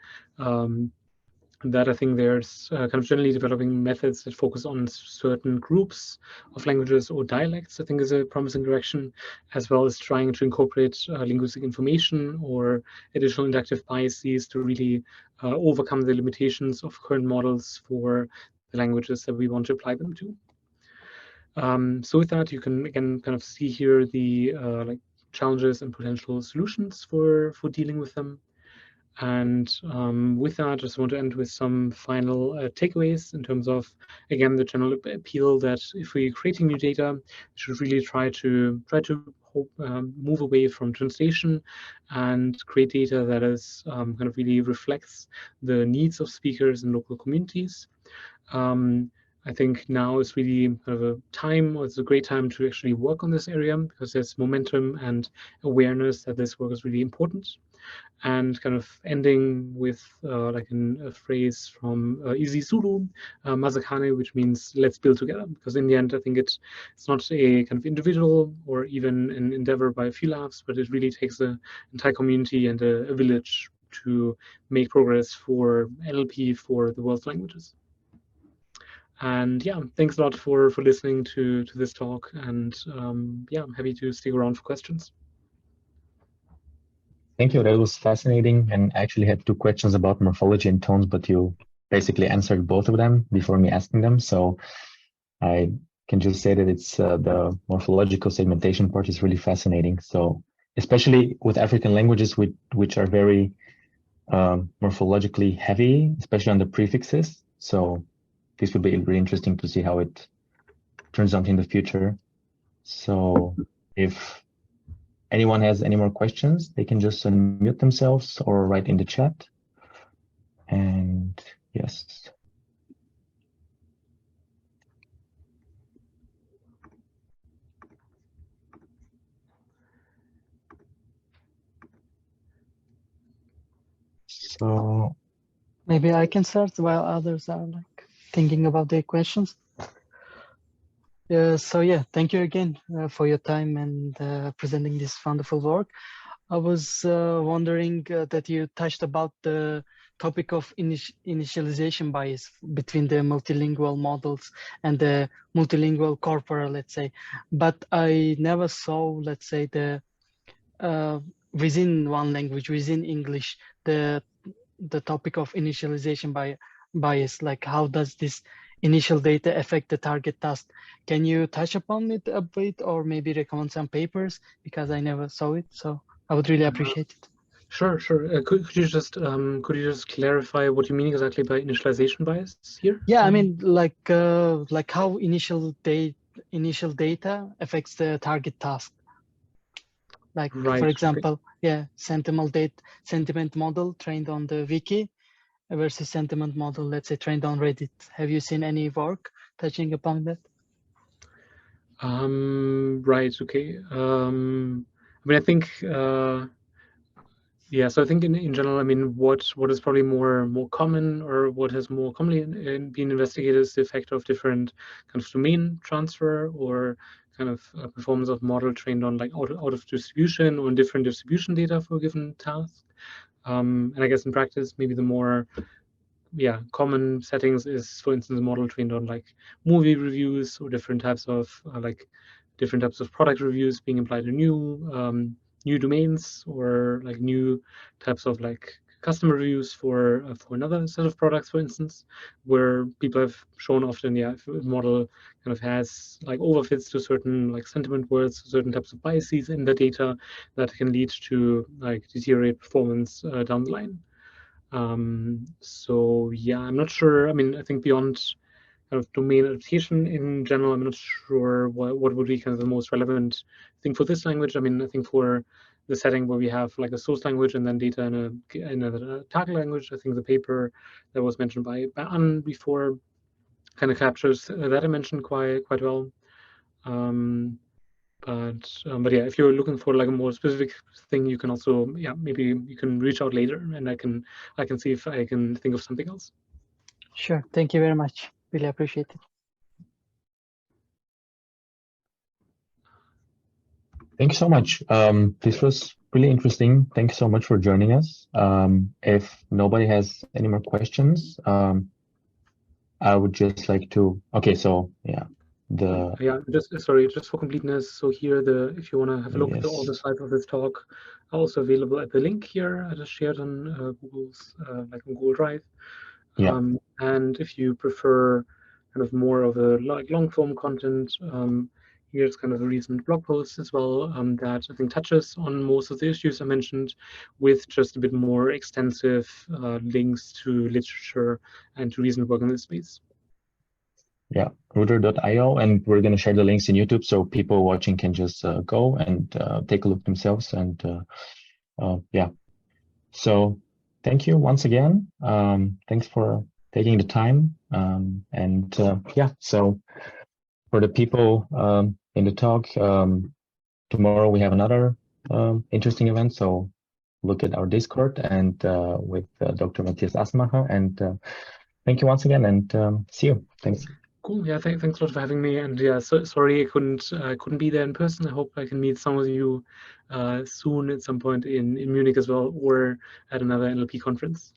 that I think there's kind of generally developing methods that focus on certain groups of languages or dialects, I think is a promising direction, as well as trying to incorporate linguistic information or additional inductive biases to really overcome the limitations of current models for the languages that we want to apply them to. So with that, you can again kind of see here the like challenges and potential solutions for dealing with them. And with that, I just want to end with some final takeaways in terms of, again, the general appeal that if we're creating new data, we should really try to move away from translation and create data that is kind of really reflects the needs of speakers and local communities. I think now is really kind of a time, or it's a great time to actually work on this area because there's momentum and awareness that this work is really important. And kind of ending with like a phrase from isiZulu, Malkani, which means let's build together. Because in the end, I think it's not a kind of individual or even an endeavor by a few labs, but it really takes an entire community and a village to make progress for NLP for the world's languages. And yeah, thanks a lot for listening to this talk. And yeah, I'm happy to stick around for questions. Thank you. That was fascinating. And I actually had two questions about morphology and tones, but you basically answered both of them before me asking them. So I can just say that it's the morphological segmentation part is really fascinating. So especially with African languages, which are very morphologically heavy, especially on the prefixes. So this would be really interesting to see how it turns out in the future. So if anyone has any more questions, they can just unmute themselves or write in the chat. And yes. So maybe I can start while others are like thinking about their questions. So yeah, thank you again for your time and presenting this wonderful work. I was wondering that you touched about the topic of initialization bias between the multilingual models and the multilingual corpora, let's say. But I never saw, let's say, the within one language, within English, the topic of initialization bias, like how does this initial data affect the target task? Can you touch upon it a bit, or maybe recommend some papers, because I never saw it, so I would really appreciate it. Sure. Could you just clarify what you mean exactly by initialization bias here? Yeah, I mean, like how initial data affects the target task. Like, Right, for okay. example, yeah, sentiment model trained on the wiki versus sentiment model, let's say, trained on Reddit. Have you seen any work touching upon that? Right, okay. I mean, I think yeah, so I think in general, I mean, what is probably more common, or what has more commonly been investigated, is the effect of different kind of domain transfer, or kind of performance of model trained on like out of distribution, or different distribution data for a given task. And I guess in practice, maybe the more common settings is, for instance, a model trained on like movie reviews, or different types of product reviews being applied to new domains, or like new types of like customer reviews for another set of products, for instance, where people have shown often, if a model kind of has like overfits to certain like sentiment words, certain types of biases in the data, that can lead to like deteriorate performance down the line. So yeah, I'm not sure. I mean, I think beyond kind of domain adaptation in general, I'm not sure what would be kind of the most relevant thing for this language. I mean, I think for the setting where we have like a source language and then data in a target language, I think the paper that was mentioned by Anne before kind of captures that dimension quite well. But yeah, if you're looking for like a more specific thing, you can also maybe you can reach out later, and I can see if I can think of something else. Sure, thank you very much. Really appreciate it. thank you so much. This was really interesting. Thank you so much for joining us. If nobody has any more questions, I would just like to. Okay, so yeah, just for completeness. So here, if you want to have a look at all the slides of this talk, are also available at the link here I just shared on Google's like on Google Drive. Yeah. And if you prefer kind of more of a like long form content, here's kind of a recent blog post as well that I think touches on most of the issues I mentioned, with just a bit more extensive links to literature and to recent work in this space. Yeah, router.io, and we're going to share the links in YouTube, so people watching can just go and take a look themselves. And yeah, so thank you once again. Thanks for taking the time. And yeah, so for the people in the talk, tomorrow we have another interesting event. So look at our Discord and with Dr. Matthias Asmacher. And thank you once again, and see you. Thanks. Cool. Yeah, thanks a lot for having me. And yeah, sorry I couldn't be there in person. I hope I can meet some of you soon at some point in Munich as well, or at another NLP conference.